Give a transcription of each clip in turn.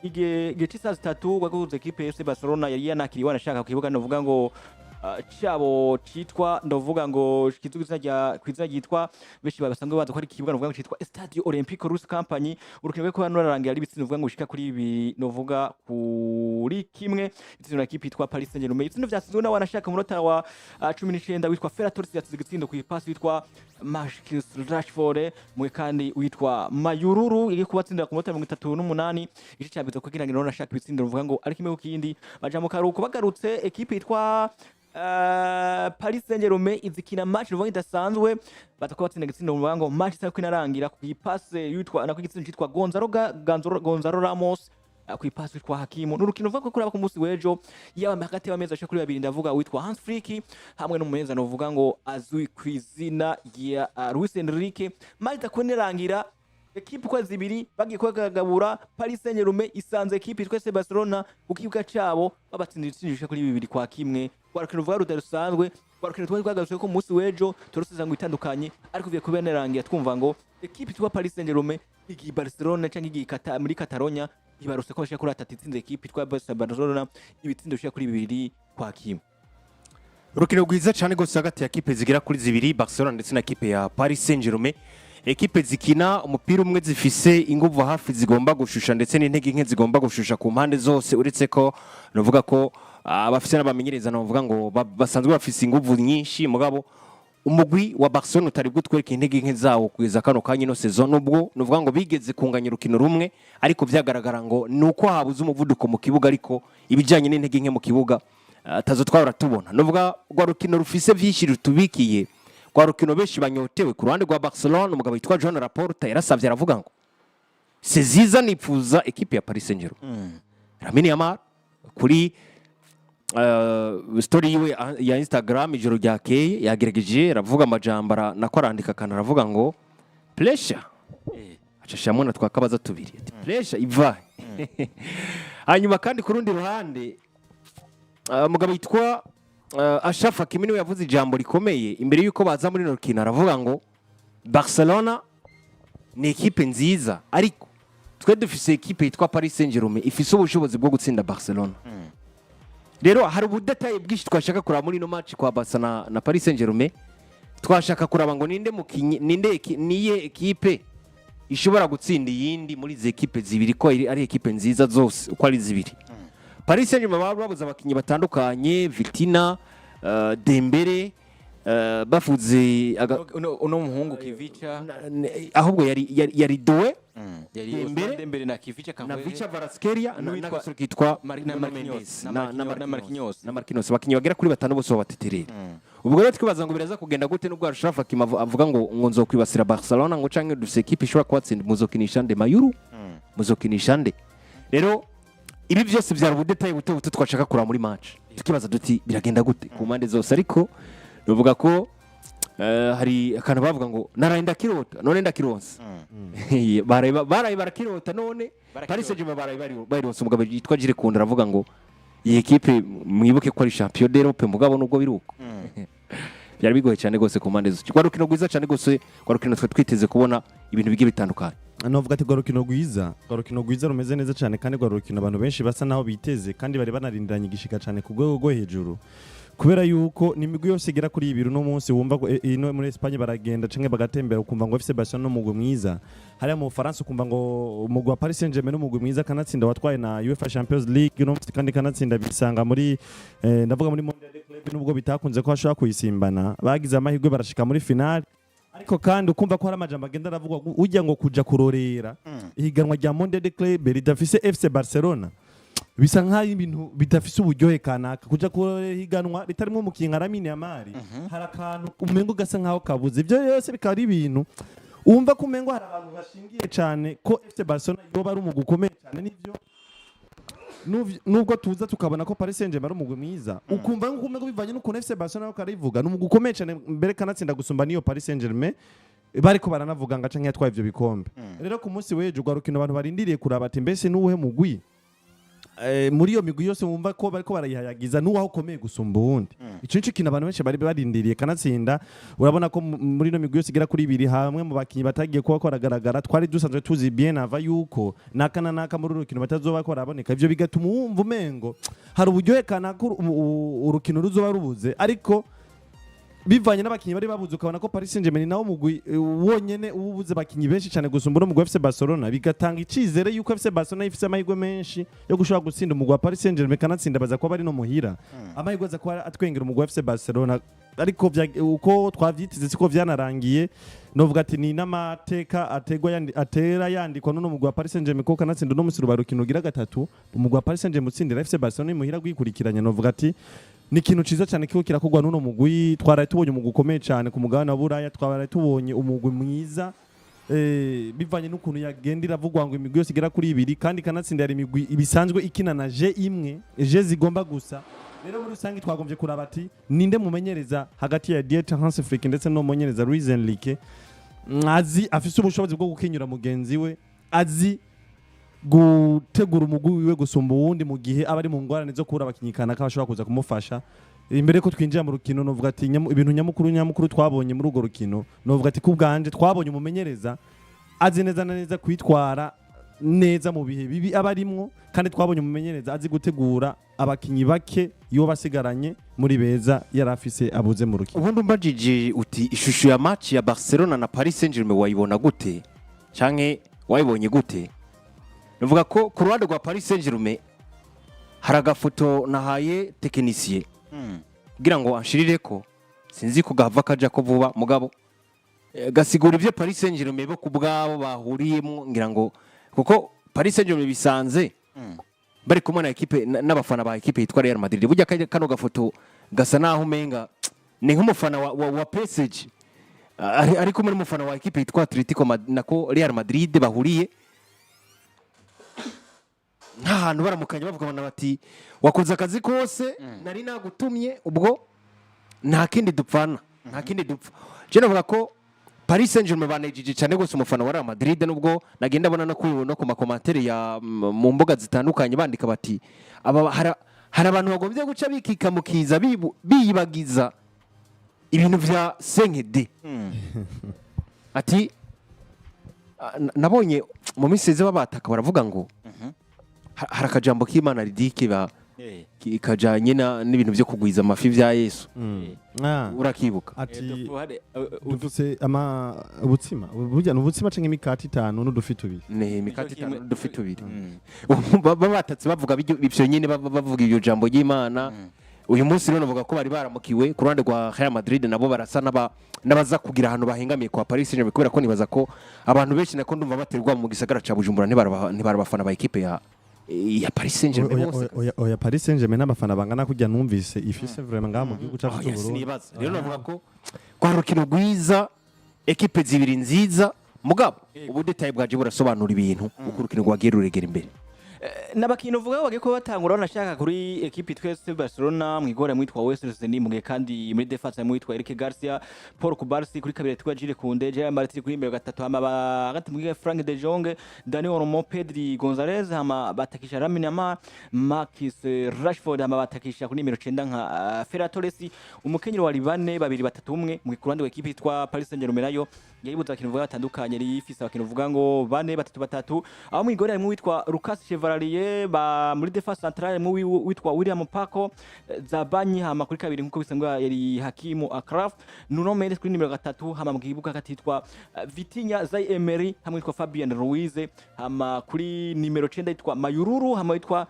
igihe cy'isaha 3 gwaguze equipe FC Barcelona yari yanakiriwe anashaka kukibuga novuga ngo cyabo citwa ndovuga ngo kwizina ryitwa beshi basanzwe baza ko ari kibuga novuga ngo citwa Stadio Olympico Rus Company urukino rwo narangira ari bitsinda novuga ngo ushika kuri ibi novuga kuri kimwe itsinda equipe yitwa Paris Saint-Germain itsinda vyasizwe na wanashaka munota wa 19 witwa Ferran Torres yatsinze igitsindo ku ipasi witwa Marcus Rashford mwe kandi witwa Mayururu iri kubatsindira ku munota 38 igice cyabizo kugira ngo nashaka ibitsindo novuga ngo ari kimwe kindi baja mu karuko bagarutse equipe yitwa Paris Saint-Germain izikina match ruvuga idasanzwe batakuba batsinda igitsindo novuga ngo match isa kwinarangira ku ipasi yitwa nako igitsindo cyitwa Gonzalo Ramos ku ipasi witwa Hakimu n'urukino vuga ko kuraba ku munsi wejo yaba hagati y'amezi ashaka kuri 2 ndavuga witwa Hansi Flick hamwe n'umumenza novuga ngo azwi kwizina ya Luis Enrique maze kwenerangira equipe kwa zibiri bagiye kwagabura Paris Saint-Germain isanze equipe yitwa FC Barcelona ku kibuga cyabo babatsindira itsinjisha kuri 2 kwa kimwe rukino vuga rudasanzwe rukino twagarutse ko munsi wejo turasesengura itandukanye ariko viye kubenerangira twumva ngo equipe yitwa Paris Saint-Germain igi Barcelona cyangwa igi muri Catalonia ibaruse ko bashaka kuri atatitsinze equipe yitwa Barcelona ibitsindo bishaka kuri 2 kwa kimwe urukino rwiza cyane gose hagati ya equipe zigira kuri zibiri Barcelona ndetse na equipe ya Paris Saint-Germain equipe zikina umupira umwe zifise inguvu hafi zigomba gushusha ndetse n'intege nke zigomba gushusha ku mpande zose uretse ko novuga ko abafise n'abamenyereza novuga ngo basanzwe bafise inguvu nyinshi mugabo umugwi wa Barcelona utari gutwereka intege nke zawo kugeza kano kanya Ino Saison nubwo novuga ngo bigeze kunganya urukino rumwe ariko byagaragara ngo nuko habuze umuvuduko mu kibuga ariko ibijanye n'intege nke mu kibuga tazo twara tubona novuga gwa rukino rufise vyinshi rutubikiye kwa rukino beshi banyotewe ku ruhande rwa Barcelona umugabo yitwa Joan Laporta yarasavye aravuga ngo seziza nipfuza equipe ya Paris Saint-Germain Lamine Yamal kuri story yiwe ya Instagram ijoro ryakeye yagerageje aravuga amajambara nako arandika kana aravuga ngo pressure acashamwe twakabaza tubiri ati pressure iva hanyuma kandi ku rundi ruhande umugabo yitwa Ashafa Kimini yavuze ijambo rikomeye imbere yuko baza muri rukino aravuga ngo Barcelona ni equipe nziza ariko twe dufise equipe yitwa Paris Saint-Germain ifise ubushobozi bwo gutsinda Barcelona rero hari ubudetaye bwinshi twashaka kuraba muri no match kwa Barca na Paris Saint-Germain twashaka kuraba ngo ninde mukinyi niye equipe ishobora gutsinda yindi muri ze equipe zibiri ko ari equipe nziza zose uko ari zibiri Paris Saint-Germain babuze abakinyi batandukanye Vitina Dembele bafuze uno muhungu Kivica ahubwo yari Doe Dembele na Kivica na Vicha Varaskelia na gasore kitwa na Marquinhos bakinyi bagera kuri batanu bose babateterera ubwo rero twibaza ngo biraza kugenda gute nubwo Arshaf Hakim avuga ngo nzokwibasira Barcelona ngo canke dufise equipe ishobora kwatsinda muzokinisha nde Mayuru muzokinisha nde rero ibi byose byari ubudetaye buto twashaka kura muri match tukibaza duti biragenda gute ku mpande zose ariko novuga ko hari akantu bavuga ngo narayenda kirota none ndakironsa baraye barakirota none Paris Saint-Germain baraye umugabo yitwa Jire Kunda aravuga ngo iyi equipe mwibuke ko ari champion d'Europe mugabo nubwo biruko byari bigoye cyane gose ku mpande zose kwa rukino rwiza cyane gose kwa rukino twiteze kubona ibintu bigiye bitandukanye novuga ati gwa rukino rwiza rumeze neza cyane kandi gwa rukino abantu benshi basa naho biteze kandi bari banarindiranye igishika cyane ku rwego rwo hejuru kubera yuko nimigwi yose igera kuri ibiru no munsi wumva ko ino muri Espagne baragenda canke bagatembera ukumva ngo FC Barcelona n'umugwi mwiza hariya mu France ukumva ngo umugwi wa Paris Saint-Germain n'umugwi mwiza kanatsinda watwaye na UEFA Champions League no kandi kanatsinda bisanga muri ndavuga muri Mondial de Club nubwo bitakunze ko ashaka kuyisimbana bagize amahirwe barashika muri final ariko kandi ukumva ko hari amajambo agenda aravugwa ujya ngo kuja kurorera ihiganwa rya Mondial de Club ridafise FC Barcelona bisa nk'aho ibintu bidafise uburyohe kanaka kuja kuhiganwa ritarimo umukinga Lamine Yamal hari akantu umengo gasa nk'aho kabuze ibyo yose bikaba ari ibintu umva ko umengo hari abantu bashingiye cyane ko FC Barcelona yoba ari umugwi ukomeye cyane nivyo nubwo tuza tukabona ko Paris Saint-Germain ari umugwi mwiza ukumva ngo umengo bivanye n'ukuntu FC Barcelona karivuga n'umugwi ukomeye cyane mbere kanatsinda gusumba niyo Paris Saint-Germain bariko baranavuga ngo canke yatwaye ivyo bikombe rero ku munsi wejo gwa rukino abantu barindiriye kuraba ati mbese nuwe mugwi muri iyo migwi yose wumva ko bariko barayihayagiza n'uwaho ukomeye gusumba uwundi ico nico kintu abantu benshi bari barindiriye kanatsinda urabona ko muri ino migwi yose igera kuri ibiri hamwe mu bakinyi batagiye kuba koragaragara twari dusanzwe tuzi bien ava yuko naka na naka muri urukino batazoba ko baraboneka ivyo bigatuma wumva umengo hari uburyohe kanaka urukino ruzoba rubuze ariko bivanye n'abakinyi bari babuze ukabona ko Paris Saint-Germain nawo mugwi wonyene ubuze abakinyi benshi cyane gusumba no mugwi FC Barcelona bigatanga icizere yuko FC Barcelona ifise amahirwe menshi yo gushobora gutsinda umugwi wa Paris Saint-Germain kanatsinda baza kuba bari no muhira amahirwe aza kuba atwengera umugwi wa FC Barcelona ariko uko twavyitize siko vyanarangiye novuga ati ni n'amateka atera yandikwa no mugwi wa Paris Saint-Germain ko kanatsinda no musuru barukino ugira gatatu umugwi wa Paris Saint-Germain utsindira FC Barcelona muhira gwikurikiranya novuga ati ni ikintu ciza cyane kiko kirakogwa n'uno mugwi twaraye tubonye umugwi ukomeye cyane ku mugabane wa Buraya twaraye tubonye umugwi mwiza bivanye n'ukuntu yagenda iravugwa ngo imigwi yose igera kuri ibiri kandi kanatsinda yari imigwi ibisanzwe ikina na je imwe je zigomba gusa rero muri rusange twagombye kuraba ati ninde mumenyereza hagati ya Dieter Hansi Flick ndetse no mumenyereza Luis Enrique azi afise ubushobozi bwo gukenyura mugenzi we azi gutegura umugwi wiwe gusumba uwundi mu gihe abari mu ngorane zo kubura abakinyikana kabashobora kuza kumufasha imbere ko twinjira mu rukino novuga ati ibintu nyamukuru twabonye muri urwo rukino novuga ati kubganje twabonye umumenyereza azi neza na neza kwitwara neza mu bihe bibi abarimwo kandi twabonye umumenyereza azi gutegura abakinyi bake yo basigaranye muri beza yarafise abuze mu rukino ubundi umbajije uti ishusho ya match ya Barcelona na Paris Saint-Germain wayibona gute canke wayibonye gute Nuvuga ko ku ruhande rwa Paris Saint-Germain hari agafoto nahaye technicien kugira ngo anshirire ko sinzi ko gahava kaja ko vuba mugabo gasigura ivyo Paris Saint-Germain bo kubwabo bahuriyemo ngira ngo kuko Paris Saint-Germain bisanze bari kumwe na equipe n'abafana ba equipe yitwa Real Madrid burya kano gafoto gasa naho umenga ni nk'umufana wa PSG ariko muri umufana wa equipe yitwa Atletico nako Real Madrid bahuriye ntahantu baramukanye bavuga bati wakoze akazi kose nari nagutumye ubwo nta kindi dupfana je navuga ko Paris Saint-Germain banejije cyane gose umufana wa Real Madrid nubwo nagenda bona no ku makomantere ya mu mbuga zitandukanye bandika bati hari abantu bagombye guca bikika mukiza biyibagiza ibintu vya 5D ati nabonye mu miseze babataka baravuga ngo hari akajambo k'Imana ridike ikajanye n'ibintu byo kugwiza amafi vya Yesu urakibuka ati dufise ubutsima burya n'ubutsima canke imikati 5 n'udufi tubiri ne imikati 5 n'udufi tubiri batatse bavuga ibyo nyine bavuga iyo jambo y'Imana uyu munsi rero navuga ko bari baramukiwe ku ruhande rwa Real Madrid nabo barasa n'abaza kugira ahantu bahengamiye kwa Paris Saint-Germain kubera ko nibaza ko abantu benshi nako ndumva baterwa mu gisagara ca Bujumbura ntibarabafana ba equipe ya Paris Saint-Germain bose oya Paris Saint-Germain n'abafana bangana kujya numvise ifise vraiment ngaha mu gihugu cyacu cy'u Burundi rero navuga ko kwa rukino rwiza equipe zibiri nziza mugabo ubu detail bwaje burasobanura ibintu uko rukino rwagiye ruregera imbere n'abakino vuga bagiye ko batangura nashaka kuri equipe twese Barcelona mwigore mwitwa Wesley mugihe kandi muri defense mwitwa Eric Garcia Paul Kubarsi kuri kabiri twa Gilles Koundé Jean Martin kuri imbere gatatu hama hagati mwige Frank de Jong Dani Olmo Pedri Gonzalez hama batakisha Lamine Yamal Marcus Rashford hama batakisha kuri nimero 9 nka Ferran Torres umukenyero wa Libane babiri batatu umwe mu kurande wa equipe yitwa Paris Saint-Germain nayo yayibuza akintu vuga atandukanye ari ifisa akintu vuga ngo bane batatu aho mwigore ari mwitwa Lucas Chevalier ba muri defense centrale mu witwa William Paco Zabanyi hama kuri kabiri nkuko bisangwa yari Hakimu Akraf Nuno Mendes kuri nimero 3 hama mu kibuga katitwa Vitinha Zay Emery hamwe yitwa Fabian Ruiz hama kuri nimero 9 yitwa Mayururu hama yitwa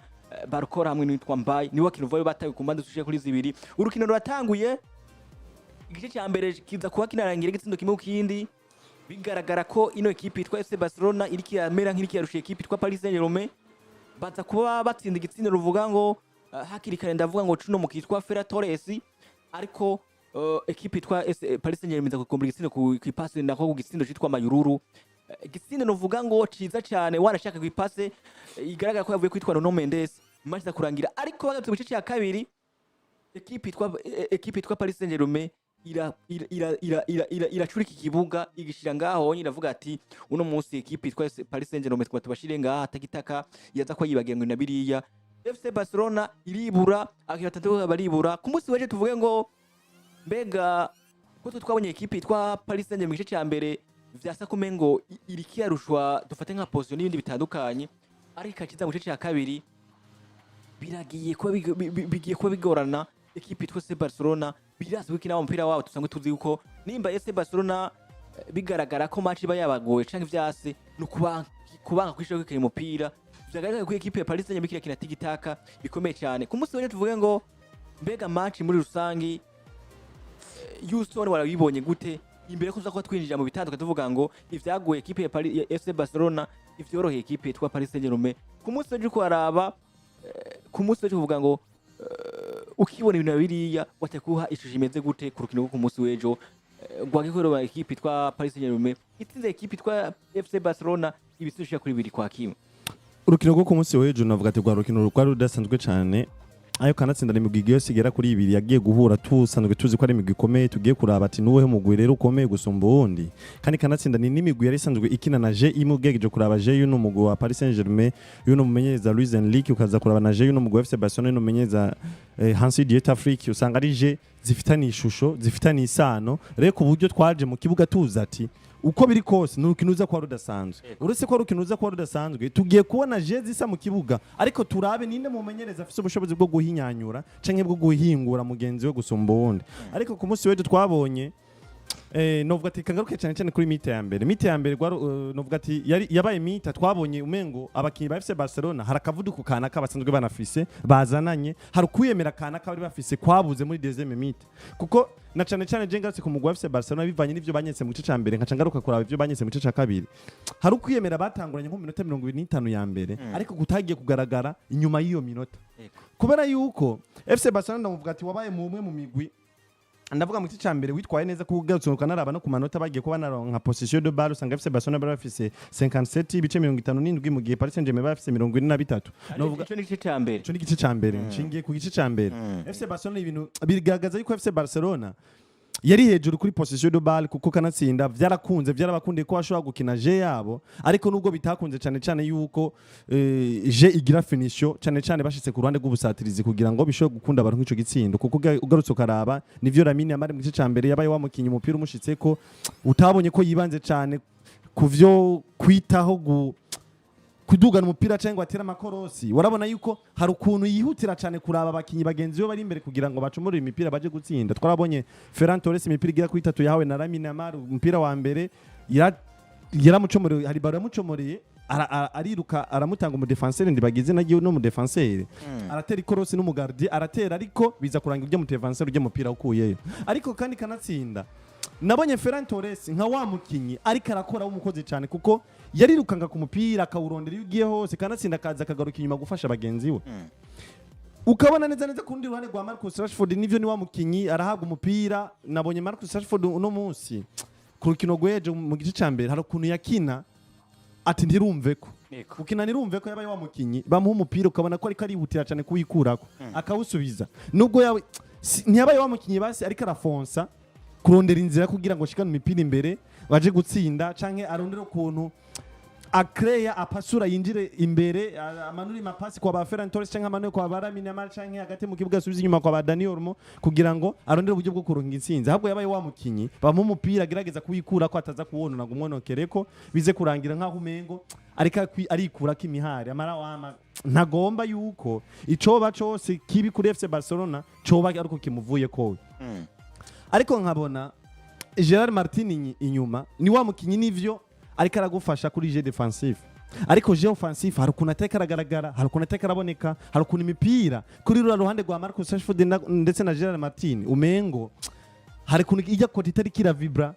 Barcora hamwe yitwa Mbaye niwe kinuvayo bataye ku mbande zishije kuri zibiri urukino ruratanguye igice cya mbere kiza kuba kinarangira igitsindo kimwe kindi bigaragara ko ino equipe yitwa FC Barcelona iri kiramera nk'irikiyarusha equipe yitwa Paris Saint-Germain baza kuba batsinda igitsindo ruvuga ngo hakiri kare ndavuga ngo cuno mu kitwa Ferran Torres ariko equipe yitwa Paris Saint-Germain za kukombura igitsindo ku ipase nako ku gitsindo cyitwa Mayururu igitsindo ruvuga ngo ciza cyane warashaka ku ipase igaragara ko yavuye kwitwa Nuno Mendes match kurangira ariko bagatse mu gice cya kabiri equipe yitwa Paris Saint-Germain iracurika ikibuga igishira ngaho iravuga ati uno munsi equipe yitwa Paris Saint-Germain tubashire ngaha atakitaka yaza ko yibagiye ngo nabiriya FC Barcelona iribura abakinyi batatu baribura ku munsi weje tuvuge ngo mbega ko twabonye ekipe yitwa Paris Saint-Germain mu gice cya mbere vyasa kumengo iriki yarushwa dufate nka position n'ibindi bitandukanye ariko akiza mu gice cya kabiri biragiye kuba bigorana ekipe yitwa FC Barcelona birazi gukina umupira wabo tusanzwe tuzi uko nimba FC Barcelona bigaragara ko match iba yabagoye canke vyase no kubanga kwishaka kwikira umupira vyagaragara ko ekipe ya Paris Saint-Germain kina tigitaka bikomeye cyane ku munsi weje tuvuge ngo mbega match muri rusangi Houston warabibonye gute imbere ko kuba twinjira mu bitandukanye tuvuga ngo ivyagoye ekipe ya Paris ya FC Barcelona ivyoroheye ekipe yitwa Paris Saint-Germain ku munsi weje ko araba ku munsi weje kuvuga ngo ukibona ibintu biriya watakuha ishusho imeze gute ku rukino ku munsi wejo gwagikoro ekipe yitwa Paris Saint-Germain itsinze ekipe yitwa FC Barcelona ibisushya kuri biri kwa kimwe urukino rwo ku munsi wejo navuga ati rwa rukino rwari rudasanzwe cyane ayo kanatsinda n'imigwi yose igera kuri ibiri yagiye guhura tusanzwe tuzi ko ari imigwi ikomeye tugiye kuraba ati nuwe mugwi rero ukomeye gusumba uwundi kandi kanatsinda ni n'imigwi yari isanzwe ikina na je imugegeje kuraba je y'uno mugwi wa Paris Saint-Germain y'uno mumenyereza Luis Enrique ukaza kuraba na je y'uno mugwi wa FC Barcelona y'uno mumenyereza Hansi Flick usanga ari je zifitanye ishusho zifitanye isano rero ku buryo twaje mu kibuga tuza ati uko biri kose nurukinuza kwa rudasanzwe uretse ko rukinuza kwa rudasanzwe tugiye kubona jezi isa mu kibuga ariko turabe ninde mumenyereza afite ubushobozi bwo guhinyanyura canke bwo guhingura mugenzi we gusumba uwundi ariko ku munsi weje twabonye novuga ati kagaruke cyane kuri mite ya mbere novuga ati yabaye mite twabonye umengo abakinyi ba FC Barcelona harakavuduka kana kabasanzwe banafise bazananye hari kuyemera kana kabari bafise kwabuze muri deuxième mite kuko na cyane je ngarutse ku mugwa FC Barcelona bivanye n'ivyo banyetse mu gice ca mbere nkaca ngaruka kuraba ivyo banyetse mu gice ca kabiri hari kuyemera batanguranye nko minota 25 ya mbere ariko gutagiye kugaragara inyuma y'iyo minota kubera yuko FC Barcelona ndavuga ati wabaye mu umwe mu migwi ndavuga mu gice ca mbere witwaye neza kugatsunuka naraba no ku manota bagiye kuba naronka position de balle usanga FC Barcelona bari bafise 57 ibice 57 mu gihe Paris Saint-Germain bafise 43 novuga cyo n'igice ca mbere n'igice ca mbere nshingiye ku gice ca mbere FC Barcelona ibintu bigaragaza yuko FC Barcelona yari hejuru kuri position de balle kuko kanatsinda byarabakundiye ko bashobora gukina je yabo ariko nubwo bitakunze cyane yuko je igira finition cyane bashitse ku ruhande rw'ubusatirizi kugira ngo bishobore gukunda abantu nk'ico gitsindo kuko ugarutse ukaraba nivyo Lamine Yamal mu gice ca mbere yabaye wamukinye umupira umushitse ko utabonye ko yibanze cyane kuvyo kwitaho kudugana umupira cyangwa atera amakorosi warabona yuko hari ukuntu yihutira cyane kuraba abakinyi bagenzi be bari imbere kugira ngo bacumure imipira baje gutsinda twarabonye Ferran Torres imipira igira kuri 3 yahawe na Lamine Yamal umupira wa mbere yaramucomoreye hari baro yamucomoreye ariruka aramutanga mu defenseur ndibagize nagiye no mu defenseur aratera ikorosi n'umugardi aratera ariko biza kuranga ibyo mu defenseur uje mupira ukuyeyo ariko kandi kanatsinda nabonye Ferran Torres nka wa mukinyi ariko arakora umukozi cyane kuko yarirukanga ku mupira akawurondera iyo ugiye hose kanatsinda kaza akagaruka inyuma gufasha bagenzi we ukabona neza kundi ruhande rwa Marcus Rashford nivyo ni wa mukinyi arahabwa umupira nabonye Marcus Rashford uno munsi ku rukino gweje mu gice ca mbere hari ukuntu yakina ati ntirumveko ukina ntirumveko yabaye wa mukinyi bamuha umupira ukabona ko ariko arihutira cyane kuwikurako akawusubiza nubwo ntiyabaye wa mukinyi basi ariko arafonsa kurondera inzira kugira ngo shikane imipira imbere baje gutsinda canke arondera ukuntu akreya apasura yinjire imbere amanuri mapasi kwa ba Ferran Torres canke amanuri kwa ba Lamine Yamal canke hagati mu kibuga subiza inyuma kwa ba Dani Olmo kugira ngo arondere uburyo bwo kuronka intsinzi ahubwo yabaye wa mukinyi bamu umupira agerageza kuwikura ko ataza kuwonona gumwonokereko bize kurangira nkaho umengo arikura kimihari amara wama ntagomba yuko icoba cose kibi kuri FC Barcelona coba ariko kimuvuye ko ariko nkabona Gerard Martin inyuma ni wa mukinyi nivyo ariko aragufasha kuri je defensive ariko je offensive hari ukuntu atekaragaragara hari ukuntu atekaraboneka hari ukuntu imipira kuri rura ruhande rwa Marcus Rashford ndetse na Gerard Martin umengo hari ukuntu ijya koti itari kira vibra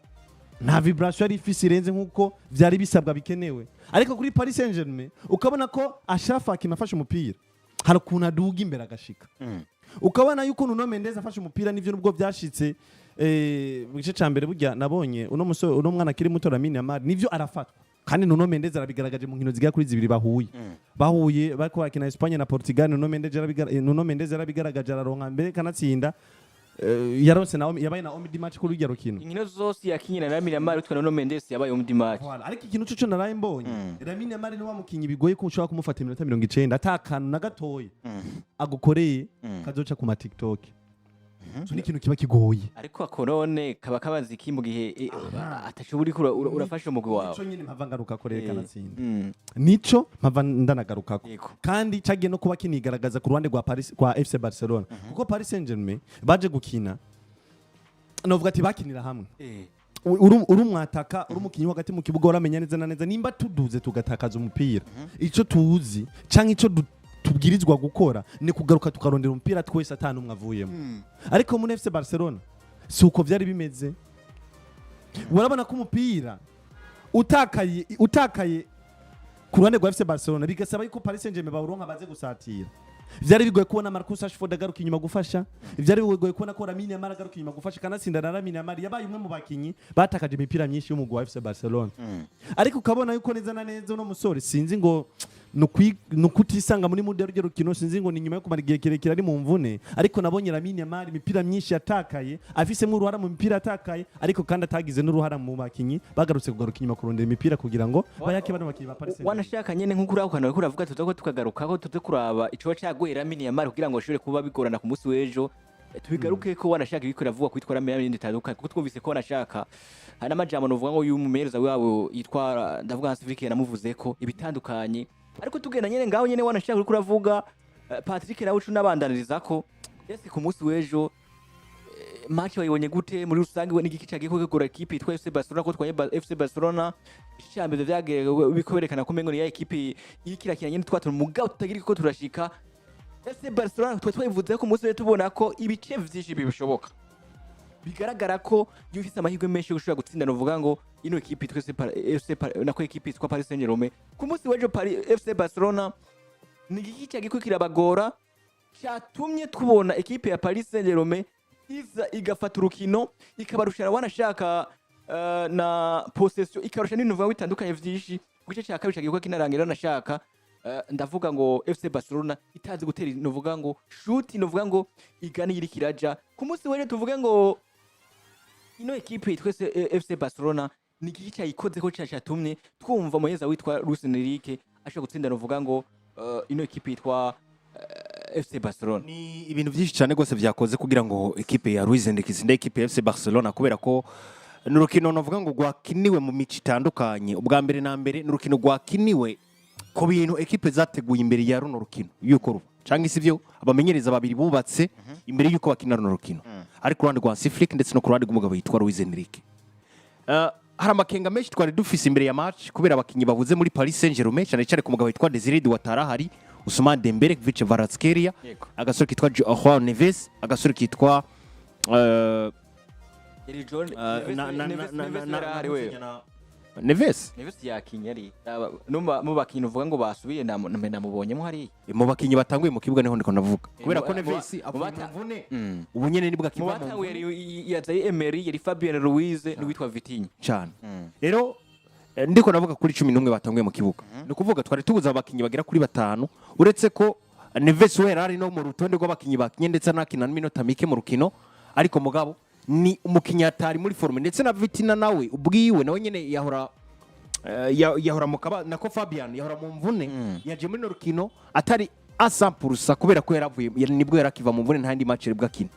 nta vibration ari ifisi irenze nkuko byari bisabwa bikenewe ariko kuri Paris Saint-Germain ukabona ko Ashraf Hakimi afashe umupira hari ukuntu aduga imbere agashika ukabona yuko Nuno Mendes afashe umupira nivyo nubwo byashitse mu gice ca mbere burya nabonye uno mwana kiri muto Lamine Yamal nivyo arafatwa kandi Nuno Mendes arabigaragaje mu nkino zigera kuri zibiri bahuye bako bakina Espagne na Portugal Nuno Mendes arabigaragaje araronka mbere kanatsinda yaronse nawe yabaye na omidi match kuri urya rukino inkino zose yakinye na Lamine Yamal utwa no Mendes yabaye omidi match ariko ikintu cyo naraye mbonye Lamine Yamal ni wamukinyi bigoye ko ushobora kumufata iminota 90 atakana na gatoye agukoreye kazoca ku ma TikTok so ni ikintu kiba kigoye ariko akorone kaba kabazi ki mu gihe atashoburi urafasha umugwi wawe nico nyine mpava ngaruka korekana natsinda nico mpava ndanagaruka kandi cagiye no kuba kinigaragaza ku ruhande rwa Paris kwa FC Barcelona kuko Paris Saint-Germain baje gukina novuga ati bakinira hamwe uri umwataka uri umukinyi hagati mu kibuga uramenya neza na neza nimba tuduze tugatakaza umupira ico tuzi canke ico tubwirizwa gukora ni kugaruka tukarondera umupira twese atanu mwavuyemo ariko muri FC Barcelona suko vyari bimeze urabona ko umupira utakaye ku ruhande rwa FC Barcelona bigasaba yuko Paris Saint-Germain bawuronka baze gusatira vyari bigoye kubona Marcus Rashford agaruka inyuma gufasha vyari bigoye kubona ko Lamine Yamal agaruka inyuma gufasha kanatsinda na Lamine Yamal yabaye umwe mu bakinyi batakaje imipira myinshi y'umugwi wa FC Barcelona ariko ukabona yuko neza na neza no musore sinzi ngo nukutisanga muri mude rugero rukino sinzi ngo ni nyuma yo kumara igihe kirekire ari mu mvune ariko nabonye Lamine Yamal imipira myinshi yatakaye afisemo uruhara mu mipira atakaye ariko kandi atagize n'uruhara mu bakinyi bagarutse kugaruka inyuma kurondera imipira kugira ngo bayake bano bakinyi ba Paris Saint-Germain wanashaka nyene nkuko urakana ko uravuga tutako tukagaruka ko tuze kuraba ico cagoye Lamine Yamal kugira ngo ashobore kuba bigorana ku munsi w'ejo tubigaruke ko wanashaka ibikora vuga kwitwa Lamine Yamal nditaduka kuko twumvise ko wanashaka hari n'amajambo novuga ngo y'umumereza wabo yitwa ndavuga Hansi Flick yanamuvuze ko ibitandukanye ariko tugenda nyene ngaho nyene wanashaka kuri kuravuga Patrick nawe ucu nabandaniriza ko ese ku munsi w'ejo match wayibonye gute muri rusange we n'igiki cagiye kugora equipe yitwa FC Barcelona ko twaye FC Barcelona ishambe vyagere bikoberekana ko mengo ni ya equipe ikirakira nyene twatuma mugabo tutagira ko turashika FC Barcelona twayivuze ko munsi tubona ko ibice vyinshi bibishoboka bigaragara ko yufise amahirwe menshi yo gushobora gutsinda novuga ngo ino equipe twese FC nako equipe twa Paris Saint-Germain ku munsi w'ejo FC Barcelona ni igiki cagiye kirabagora cyatumye tubona equipe ya Paris Saint-Germain iza igafata urukino ikabarushana wanashaka na possession ikarusha n'intuva bitandukanye vyinshi gice cya kabiri cagiye kinarangira nashaka ndavuga ngo FC Barcelona itazi gutera novuga ngo shoot novuga ngo igani iri kiraja ku munsi w'ejo tuvuge ngo ino equipe twese FC Barcelona ni igiki cyayikoze ko cyatumye twumva muheza witwa Luis Enrique ashaka gutsinda novuga ngo ino equipe yitwa FC Barcelona ni ibintu byinshi cyane gose vyakoze kugira ngo equipe ya Luis Enrique itsinde equipe ya FC Barcelona kubera ko n'urukino novuga ngo gwakiniwe mu mici itandukanye ubwa mbere na mbere n'urukino gwakiniwe ko bintu equipe zateguye imbere ya runo rukino yuko ruba canke sivyo abamenyereza babiri bubatse imbere yuko bakina runo rukino ariko ruhande rwa Hansi Flick ndetse no ku ruhande rw'umugabo yitwa Luis Enrique hari amakenga menshi twari dufise imbere ya match kubera abakinyi bavuze muri Paris Saint-Germain cyane ku mugabo yitwa Desiré Douattara hari Ousmane Dembélé Vice Kvaratskhelia agasore kitwa Iduhaye Neves agasore kitwa Neves yakinyari mu bakinyi uvuga ngo basubiye namubonyemo hari mu bakinyi batanguye mu kibuga niho ndiko navuga kubera ko Neves avune ubu nyene nibwo akiva mu batanguye yazaye Emery yari Fabien Ruiz n'uwitwa Vitinha cyane rero ndiko navuga kuri 11 batanguye mu kibuga no kuvuga twari tubuza abakinyi bagira kuri 5 uretse ko Neves we ari no mu rutonde rw'abakinyi bakinye ndetse nakina minota mike mu rukino ariko mugabo ni umukinyi atari muri forme ndetse na Vitinha nawe ubwiwe nawe nyene yahora mu kaba nako Fabian yahora mu mvune yaje muri no rukino atari 100% kubera ko yaravuye nibwo yarakiva mu mvune ntandi match ribwa kina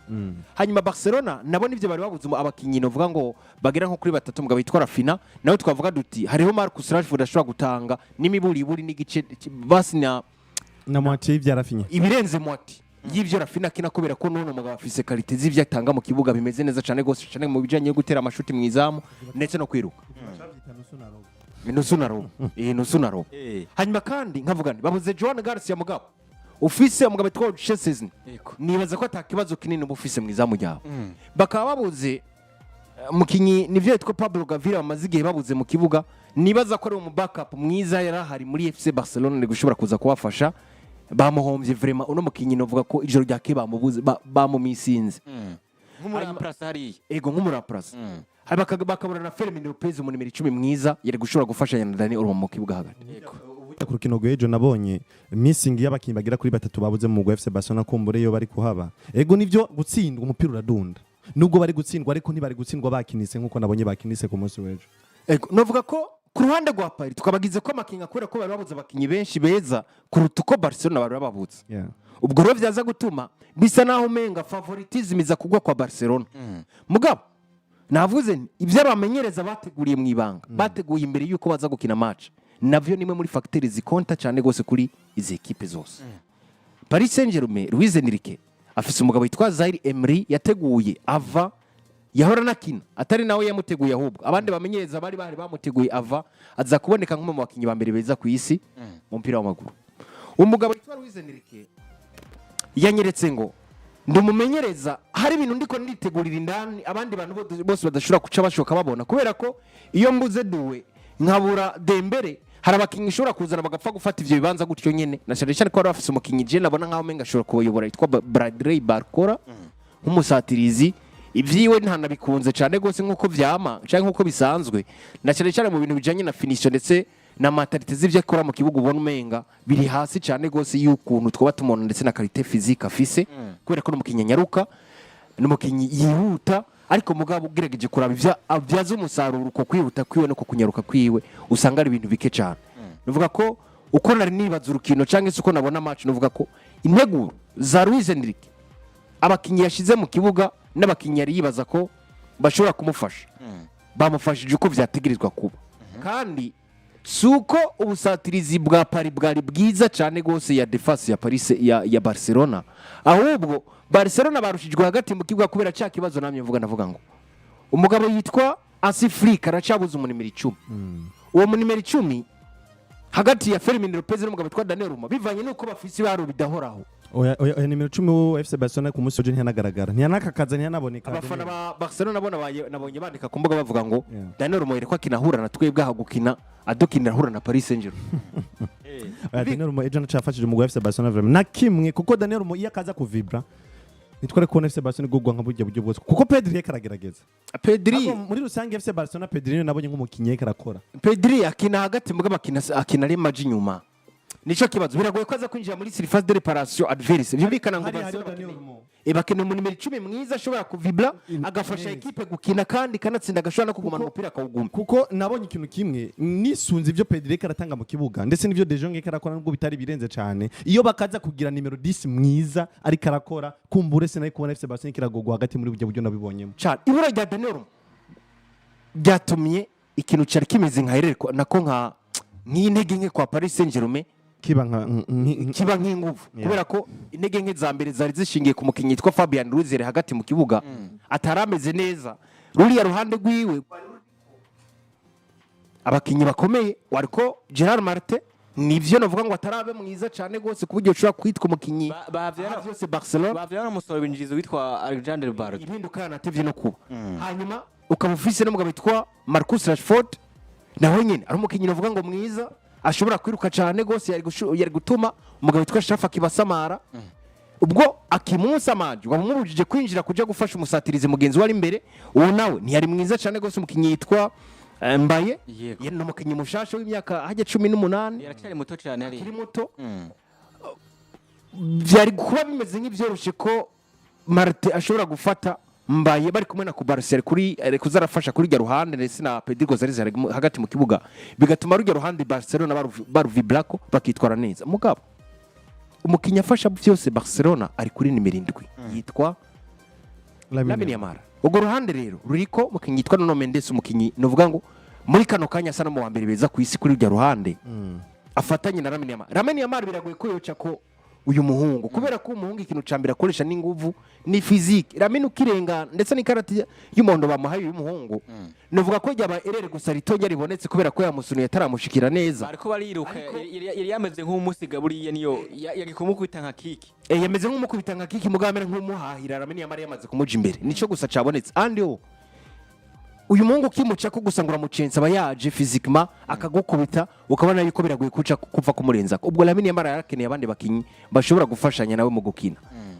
hanyuma Barcelona nabo nivyo bari babuze abakinyi novuga ngo bagera nko kuri 3 mugabo yitwa Rafina nawe twavuga duti hariho Marcus Rashford ashobora gutanga n'imiburi n'igice basina na moitié vya Rafinha ibirenze moitié y'ivyo Rafina kina kubera ko none mugabo afise qualité z'ivyo atanga mu kibuga bimeze neza cyane gose cyane mu bijanye yo gutera amashuti mu izamu ndetse no kwiruka nusu na robo hanyuma kandi nkavuga nti babuze Joan Garcia mugabo ufise mugabo yitwa Chesney nibaza ko atakibazo kinini bufise mu izamu ryawe bakaba babuze mukinyi nivyo yitwa Pablo Gavira bamaze igihe babuze mu kibuga nibaza ko ari mu backup mwiza yarahari muri FC Barcelona ni gushobora kuza kubafasha bamuhombye vraiment uno mukinyi novuga ko ijoro ryake bamubuze bamumisinze nk'umuraprasa hariya nk'umuraprasa bakabura na Fermin Lopez mu nimero 10 mwiza yari gushobora gufasha Yananiwe mu kibuga hagati ku rukino rw'ejo nabonye missing y'abakinyi bagira kuri batatu babuze mu FC Barcelona kumbure yo bari kuhaba ego nivyo gutsindwa umupira uradunda nubwo bari gutsindwa ariko ntibari gutsindwa bakinise nkuko nabonye bakinise ku munsi w'ejo ego novuga ko ku ruhande rwa Paris tukabagize ko amakinga kubera ko bari babuze abakinyi benshi beza kuruta uko Barcelona bari babuze ubwo rero byaza gutuma bisa naho umenga favoritism iza kugwa kwa Barcelona mugabo navuze ibyo abamenyereza bateguriye mu ibanga bateguye imbere yuko baza gukina match navyo nimwe muri facteurs zikonta cyane gose kuri izi equipe zose Paris Saint-Germain Luis Enrique afise umugabo witwa Zaire Emery yateguye ava yahora nakina atari nawe yamuteguye ahubwo abandi bamenyereza bari bamuteguye ava aza kuboneka nk'umwe mu bakinyi ba mbere beza ku isi mu mpira w'amaguru umugabo witwa Luis Enrique yanyeretse ngo ndumumenyereza hari ibintu ndiko nditegurira indani abandi bantu bose badashura kuca bashoka babona kubera ko iyo mbuze duwe nkabura Dembele hari abakinyi ishobora kuzana bagapfa gufata ivyo bibanza gutyo nyene na cyane ko ari bafise umukinyi je nabona nkaho menga ashobora kubayobora yitwa Bradley Barcola nk'umusatirizi ivyiwe ntanabikunze cyane gose nkuko vyama cyane nkuko bisanzwe na cyane mu bintu bijanye na finition ndetse na mentalite z'ivyo akora mu kibuga ubona umenga biri hasi cyane gose y'ukuntu twaba tumona ndetse na qualité physique afise kubera ko n'umukinyi nyaruka n'umukinyi yihuta ariko mugabo ugerageje kuraba ivya abyaza umusaruro uko kwihuta kwiwe no kunyaruka kwiwe usanga ari ibintu bike cyane nuvuga ko uko nari nibaza urukino cyangwa se uko nabona match nuvuga ko integuro za Luis Enrique abakinyi yashize mu kibuga n'abakinyi yari yibaza ko bashobora kumufasha bamufashije uko vyategerezwa kuba kandi suko ubusatirizi bwa Paris bwari bwiza cyane gose ya defense ya Paris ya Barcelona ahubwo Barcelona barushijwe hagati mu kibuga kubera cya kibazo namye navuga ngo umugabo yitwa Hansi Flick aracabuza umunimero 10 uwo munimero 10 hagati ya Fermin Lopez n'umugabo witwa Daniel Ruma bivanye nuko bafisi baro bidahoraho oya nimero 10 FC Barcelona ku munsi w'ejo ntihanagaragara ntiyanakakaza ntiyanaboneka abafana ba Barcelona nabonye bandika ku mbuga bavuga ngo Daniel Ruma yereko akinahura na twebwe hagukina adukinira hura na Paris Saint-Germain Daniel Ruma ejo nacafashije mu FC Barcelona vraiment na kimwe kuko Daniel Ruma iyo akaza kuvibra nitware ko FC Barcelona igogwa nka buryo bwose kuko Pedri yakaragerageza Pedri muri rusange FC Barcelona Pedri nabonye nk'umukinyi yakarakora Pedri akina hagati mugaba akina remaji nyuma nico kibazo biragoye ko aza kwinjira muri surface de réparation adverse byumvikana ngo bakina mu nimero 10 mwiza ashobora kuvibra agafasha equipe gukina kandi kanatsinda agashobora no kugumana umupira akawuguma kuko nabonye ikintu kimwe nisunze ivyo Pedri karatanga mu kibuga ndetse n'ivyo De Jong karakora nubwo bitari birenze cyane iyo bakaza kugira nimero 10 mwiza ari karakora kumbure se nayo kubona FC Barcelona kiragogwa hagati muri buryo nabibonyemo cyane ibura rya Daniel byatumye ikintu cyari kimeze nka herere nako nka nk'intege nke kwa Paris Saint-Germain kiba nk'inguvu kubera ko intege nke za mbere zari zishingiye ku mukinyi yitwa Fabian Ruiz hagati mu kibuga atarameze neza ruriya ruhande rwiwe abakinyi bakomeye wariko Gerard Martin nivyo navuga ngo atarabe mwiza cyane gose kuburyo ushobora kwitwa umukinyi byose Barcelona bavyana umusoro binjizo witwa Alexander Barca ibinduka yanatevye no kuba hanyuma ukabufise n'umugabo witwa Marcus Rashford naho nyene ari umukinyi navuga ngo mwiza ashobora kwiruka cyane gose yari gutuma umugabo witwa Shafa kibasamara ubwo akimunsa maji wamubujije kwinjira kuja gufasha umusatirizi mugenzi wari imbere uwo nawe ntiyari mwiza cyane gose umukinyi yitwa Mbaye yari n'umukinyi mushasha w'imyaka haje 18 yaracyari muto cyane ari muto byari kuba bimeze nk'ivyoroshe ko Marte ashobora gufata Mbaye bari kumwe na ku Barcelona kuri kuzarafasha kuri rya ruhande ndetse na Pedri Gonzalez hagati mu kibuga bigatuma rujya ruhande Barcelona baruvibrako bakitwara neza mugabo umukinya afasha byose Barcelona ari kuri nimero 7 yitwa Lamine Yamal ubwo ruhande rero ruriko mukinyi yitwa Nuno Mendes umukinyi novuga ngo muri kano kanya sana mu wa mbere beza ku isi kuri rya ruhande afatanye na Lamine Yamal biragoye ko yoca ko uyu muhungu kubera ko umuhungu ikintu cambira akoresha n'inguvu ni physique Lamine ukirenga ndetse ni karate y'umuhondo bamuhaye uyu muhungu novuga ko yaba erere gusa ritonya ribonetse kubera ko yamusunuye ataramushikira neza ariko bariruka yari yameze nk'umusiga buriye niyo yagikumukubita nka kiki yameze nk'umukubita nka kiki mugamera nk'umuhahira Lamine Yamal yamaze kumuja imbere nico gusa cabonetse andi uyu muhungu kimuca ko gusangura mucensa abayaje physiquement akagukubita ukabona yuko biragoye kuca kuva kumurenza ubwo Lamine Yamal yarakeneye abandi bakinyi bashobora gufashanya nawe mu gukina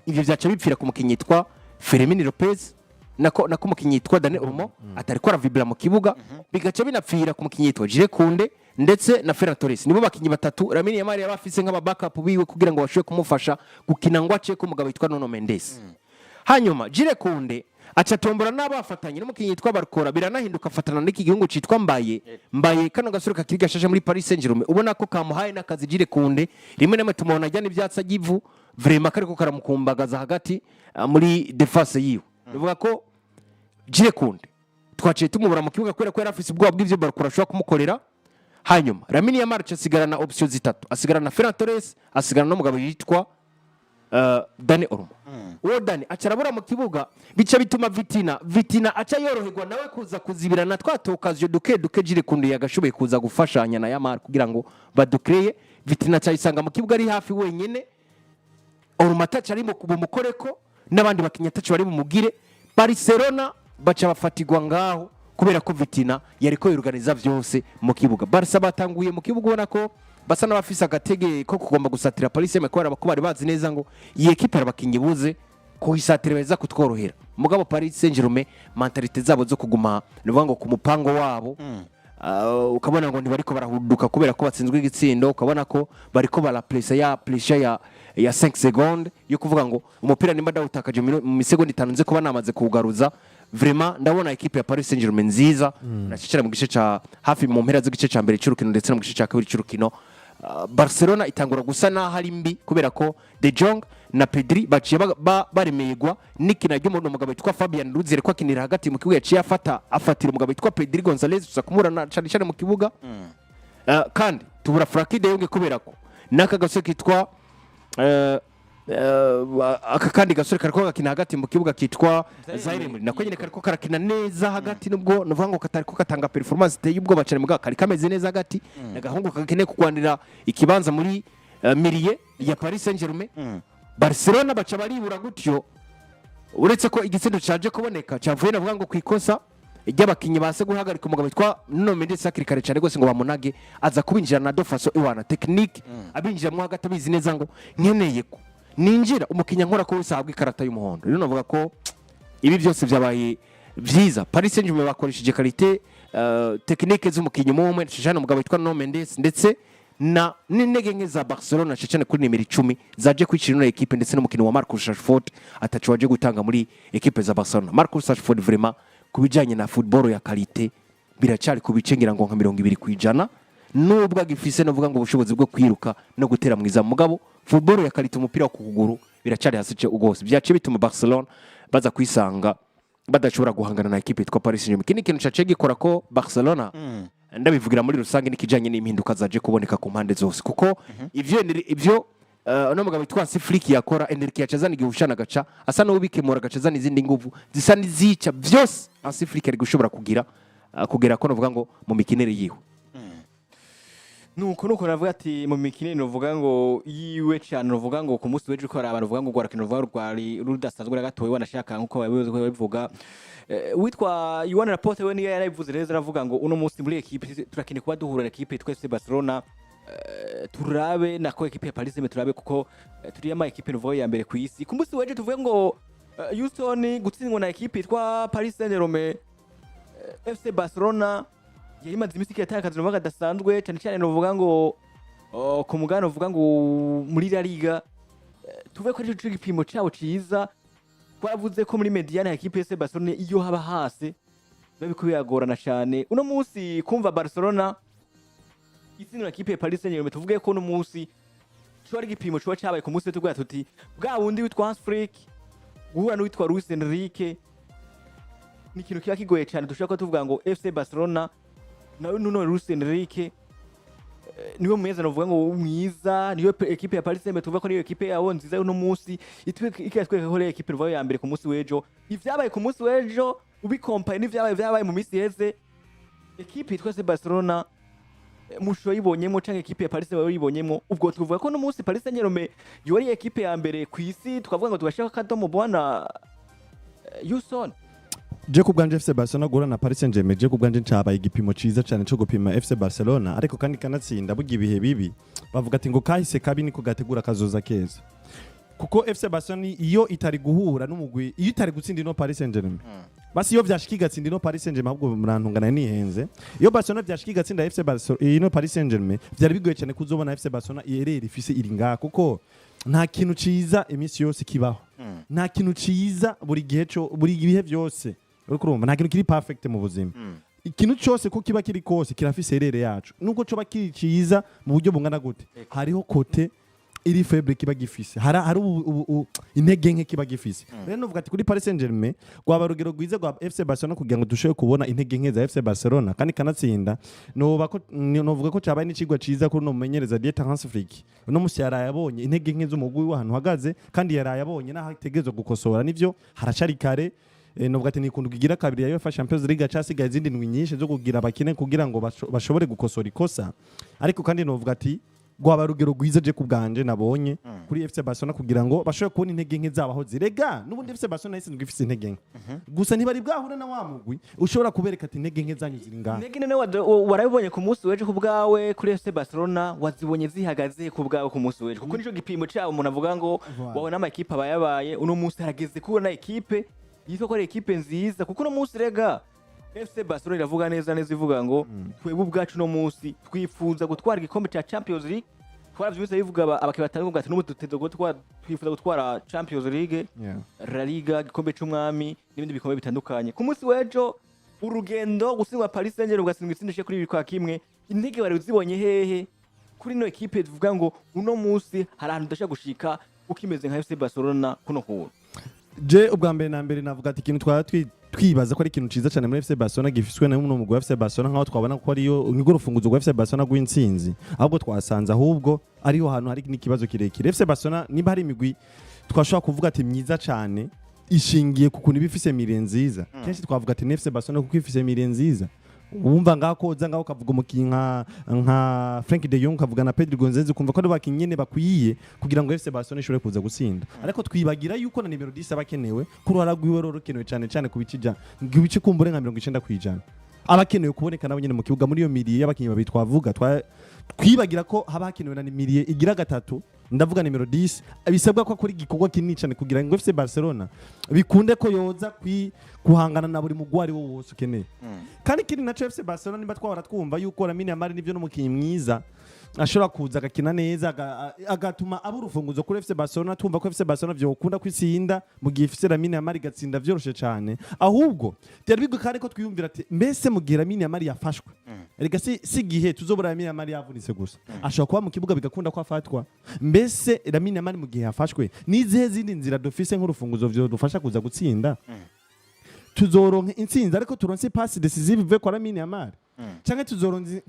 ivyo byaca bipfira ku mukinyi yitwa Fermin Lopez nako mukinyi yitwa Daniel Olmo atari ko aravibra mu kibuga bigaca binapfira ku mukinyi yitwa Jire Kunde ndetse na Ferran Torres nibo bakinyi batatu Lamine Yamal yabafise nk'aba backup biwe kugira ngo bashobore kumufasha gukina ngo ace ku mugabo witwa Nuno Mendes. Hanyuma Jules Koundé aca tombora n'abafatanye n'umukinyi yitwa Barcola biranahinduka afatana n'iki gihungu citwa Mbaye kano gasore kakiri gashashe muri Paris Saint-Germain ubona ko kamuhaye n'akazi Jules Koundé rimwe na tumubona ajyana ivyatsa givu vraiment kariko karamukumbagaza hagati muri defense yiwe. Bivuga ko Jules Koundé twaciye tumubura mu kibuga kubera ko yarafise ubwoba bw'ivyo Barcola ashobora kumukorera. Hanyuma Lamine Yamal asigarana option zitatu, asigarana Ferran Torres, asigarana n'umugabo yitwa Dani Olmo. Uwo Dani acarabura mu kibuga bica bituma Vitina aca yoroherwa nawe kuza kuzibirana twatokaje duke Jules Koundé yagashoboye kuza gufashanya na Yamal kugira ngo badukreye. Vitina cyayisanga mu kibuga ari hafi wenyene, Olmo atacari mu mukoreko n'abandi bakinyatacu bari mu mugire. Barcelona baca bafatigwa ngaho kubera ko Vitina yariko yorganiza vyose mu kibuga. Barca batanguye mu kibuga ubona ko basa n'abafise agatege ko kugomba gusatira Paris Saint-Germain kubera ko bari bazi neza ngo iyi equipe arabakinyi buze ko hisatira beza kutworohera. Mugabo Paris Saint-Germain mentalite zabo zo kuguma nivuga ngo ku mupango wabo ukabona ngo ntibariko barahuduka kubera ko batsinzwe igitsindo, ukabona ko bariko barapressa ya pressure ya 5 secondes yo kuvuga ngo umupira nimba dawutakaje mu misegonda 5 nze kuba namaze kugaruza. Vraiment ndabona equipe ya Paris Saint-Germain nziza nacicira mu gice ca hafi mu mpera z'igice ca mbere cy'urukino ndetse no mu gice ca kabiri cy'urukino. Barcelona itangura gusa naho ari mbi kubera ko De Jong na Pedri baciye baremeyegwa n'ikina ry'umuntu mugabo yitwa Fabian Ruiz ko akinira hagati mu kibuga yaciye afatira umugabo yitwa Pedri Gonzalez usa kumurana cyane mu kibuga. Kandi tubura Frankie de Jong kubera ko naka gasore kitwa aka kandi gasore kariko gakina hagati mu kibuga kitwa Zaire muri nako nyene kariko karakina neza hagati nubwo novuga ngo katariko katanga performance iteye ubwoba cyane muga kari kameze neza hagati nagahungu kakene kugwanira ikibanza muri milieu ya Paris Saint-Germain. Barcelona baca baribura gutyo uretse ko igitsindo caje kuboneka cavuye navuga ngo kwikosa ry'abakinyi base guhagarika umugabo witwa Nuno Mendes akirikare cyane gose ngo bamunage aza kubinjira na dofaso iwana technique abinjira mu hagati abizi neza ngo nkeneye ko ninjira umukinya nkora ko wese ahabwa ikarata y'umuhondo. Rero navuga ko ibi byose byabaye byiza. Paris Saint-Germain bakoresheje qualité technique z'umukinya umwe cyane umugabo witwa Nuno Mendes ndetse na n'intege nke za Barcelona cyane kuri nimero 10 zaje kwicira no equipe ndetse n'umukino wa Marcus Rashford atacu waje gutanga muri equipe za Barcelona. Marcus Rashford vraiment kubijanye na football ya qualité biracari kubicengira ngo nka 20% nubwo agifise no vuga ngo ubushobozi bwo kwiruka no gutera mwiza mugabo football ya qualité umupira wo kuguru biracari hasice ugose byace bituma Barcelona baza kwisanga badashobora guhangana na equipe yitwa Paris Saint-Germain. Kini kintu cace gikora ko Barcelona ndabivugira muri rusange nikijanye n'impinduka zaje kuboneka ku mpande zose kuko ivyo no mugabo witwa Hansi Flick yakora Enrique yacazana igihushana gaca asa no ubikemura gacazana izindi nguvu zisa nizica byose Hansi Flick ari gushobora kugera ko novuga ngo mu mikinere yiwe. nuko navuga ati mu mikinire novuga ngo yiwe cyane novuga ngo ku munsi weje ukora abantu novuga ngo gwarakino rwari rudasanzwe na gatowe wanashaka nkuko babivuga witwa Yohana Laporte we niyo yarabivuze neza aravuga ngo uno munsi muri equipe turakine kuba duhura equipe twese Barcelona turabe nako equipe ya Paris Saint-Germain turabe kuko turi ama equipe novuga ya mbere ku isi. Ku munsi weje tuvuge ngo Houston gutsindwa na equipe twa Paris Saint-Germain FC Barcelona yari maze imisiki yatakaza novuga dasanzwe cyane novuga ngo ku mugano novuga ngo muri La Liga tuve ko ari cyo gipimo cyabo ciza twavuze ko muri mediane ya equipe ya Barcelona iyo haba hase babiko biyagorana cyane. Uno munsi kumva Barcelona itsinda equipe ya Paris Saint-Germain tuvuge ko uno munsi cyo ari gipimo cyo cyabaye ku munsi tugwa tuti bwa wundi witwa Hansi Flick guhura n'uwitwa Luis Enrique ni kintu kiba kigoye cyane dushaka tuvuga ngo FC Barcelona nawe Nuno Luis Enrique niwe mwiza novuga ngo mwiza niyo equipe ya Paris Saint-Germain tuvuga ko niyo equipe yabo nziza uno munsi ikatweka ko equipe rwayo ya mbere ku munsi wejo ivyabaye ku munsi wejo ubikompaye n'ivyabaye mu minsi heze equipe twese Barcelona musho yibonyemo canke equipe ya Paris Saint-Germain yibonyemo ubwo tuvuga ko no munsi Paris Saint-Germain yo ari equipe ya mbere ku isi tukavuga ngo tugashaka kadomo bwana Houston. Je kubwanje FC Barcelona gura na Paris Saint-Germain je kubwanje ncabaye igipimo ciza cyane cyo gupima FC Barcelona ariko kandi kanatsinda bugi ibihe bibi bavuga ati ngo kahise kabi niko gategura kazoza keza kuko FC Barcelona iyo itari guhura n'umugwi iyo itari gutsinda no Paris Saint-Germain basi iyo vyashika igatsinda ino Paris Saint-Germain ahubwo murantungana nihenze iyo Barcelona vyashika igatsinda FC Barcelona ino Paris Saint-Germain vyari bigoye cyane kuzobona FC Barcelona irere ifise iri ngaha kuko nta kintu ciza imisi yose kibaho nta kintu ciza buri gihe byose uriko urumva nta kintu kiri perfect mu buzima ikintu cyose ko kiba kiri kose kirafise irere yacu nuko coba kiri ciza mu buryo bungana gute hariho kote iri faible kiba gifise hari intege nke kiba gifise rero nuvuga ati kuri Paris Saint-Germain gwaba rugero gwiza gwa FC Barcelona kugira ngo dushobe kubona intege nke za FC Barcelona kandi kanatsinda novuga ko cabaye n'icigwa ciza kuri no mumenyereza Dieter Hansi Flick no musi yarayabonye intege nke z'umugwi w'ahantu hagaze kandi yarayabonye naho ategerezwa gukosora nivyo haracari kare novuga ati nikundu kugira kabiri ya UEFA Champions League cyasigaye izindi ndwi nyinshi zo kugira abakine kugira ngo bashobore gukosora ikosa ariko kandi novuga ati gwaba rugero gwiza je kubganje nabonye kuri FC Barcelona kugira ngo bashobore kubona intege nke zabaho zirega nubundi FC Barcelona isinzwe ifise intege nke gusa ntibari bwahura na wa mugwi ushobora kubereka ati intege nke zanyu ziri ngaha intege none warabibonye ku munsi weje kubgawe kuri FC Barcelona wazibonye zihagaze kubgawe ku munsi weje kuko nico gipimo cyabo umuntu avuga ngo wawe n'amakipe abayabaye uno munsi harageze kubona ekipe yitwa ko ari ekipe nziza kuko uno munsi rega FC Barcelona iravuga neza ivuga ngo twebwe ubwacu no munsi twifuza gutwara igikombe cya Champions League twaravyuze bivuga abake batanga ati n'ubu duteze twifuza gutwara Champions League La Liga igikombe c'umwami n'ibindi bikombe bitandukanye ku munsi wejo urugendo gusinywa Paris Saint-Germain ugasinwa itsindishe kuri bikwa kimwe intege bari uzibonye hehe kuri no equipe tuvuga ngo uno munsi hari ahantu dashaka gushika ukimeze nka FC Barcelona kuno huro je ubwa mbere na mbere navuga ati ikintu twara twibaza ko ari ikintu ciza cyane muri FC Barcelona gifiswe na umwe mu FC Barcelona nkaho twabona ko ariyo nigoro rufunguzo rwa FC Barcelona rw'intsinzi ahubwo twasanze ahubwo ariho hantu hari n'ikibazo kirekire FC Barcelona niba hari imigwi twashobora kuvuga ati myiza cyane ishingiye ku kuntu bifise mire nziza kenshi twavuga ati FC Barcelona kuko ifise mire nziza wumva ngakoza ngaho kavuga umukinyi nka Frank de Jong kavuga na Pedro Gonzalez kumva ko ari bakinyene bakwiye kugira ngo FC Barcelona ishobore kuza gutsinda ariko twibagira yuko na nimero 10 abakenewe kuruhara rwiwe rorokenewe cyane kubicija ngibice kumbure nka 90% abakenewe kuboneka nabo nyene mu kibuga muri iyo miliye y'abakinyi babiri twavuga twibagira ko haba hakenewe na miliye igira gatatu ndavuga nimero 10 bisabwa ko akora igikorwa kinini cyane kugira ngo FC Barcelona bikunde ko yoza kuhangana na buri mugwari wo wose ukeneye kandi kiri na FC Barcelona nimba twahora twumva yuko Lamine Yamal nivyo n'umukinyi mwiza ashobora kuza agakina neza agatuma aba urufunguzo kuri FC Barcelona tumva ko FC Barcelona vyokunda kwisinda mu gihe ifise Lamine Yamal gatsinda vyoroshe cyane ahubwo byari bigukare ko twiyumvira ati mbese mu gihe Lamine Yamal yafashwe erega si gihe tuzobora Lamine Yamal yavunitse gusa ashobora kuba mu kibuga bigakunda ko afatwa mbese Lamine Yamal mu gihe yafashwe nizihe zindi nzira dufise nk'urufunguzo vyo dufasha kuza gutsinda tuzoronka intsinzi ariko turonse pass decisive ve kwa Lamine Yamal canke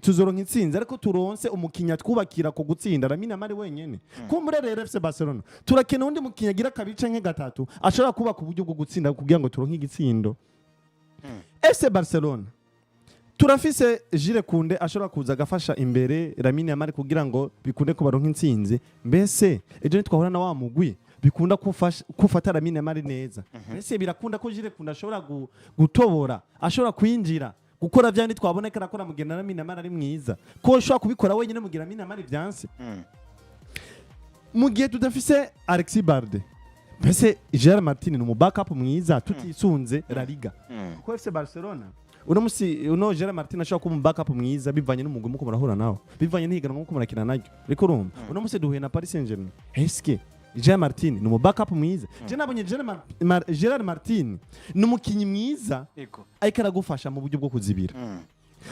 tuzoronka intsinzi ariko turonse umukinya twubakira ko gutsinda Lamine Yamal wenyene kumbure rero FC Barcelona turakena undi mukinya agira kabiri canke gatatu ashobora kuba ku buryo bwo gutsinda kugira ngo turonke igitsindo FC Barcelona turafise Jules Koundé ashobora kuza agafasha imbere Lamine Yamal kugira ngo bikunde ko baronka intsinzi mbese ejo nitwahura na wa mugwi bikunda kufata Lamine Yamal neza mbese birakunda ko Jules Koundé ashobora gutobora ashobora kwinjira gukora vyandi twaboneka arakora mugenda Lamine Yamal ari mwiza ko ashobora kubikora wenyine mugira Lamine Yamal vyanse mu gihe tudafise Alexis Barde mbese Gerard Martin ni mu backup mwiza tutisunze La Liga ko FC Barcelona uno Gerard Martin ashobora kuba mu backup mwiza bivanye n'umugwi muko murahura nawo bivanye n'ihiganwa muko murakina naryo ariko urumva uno musi duhuye na Paris Saint-Germain eske Gerard Martin ni mu backup mwiza je nabonye Gerard Martin ni umukinyi mwiza ariko aragufasha mu buryo bwo kuzibira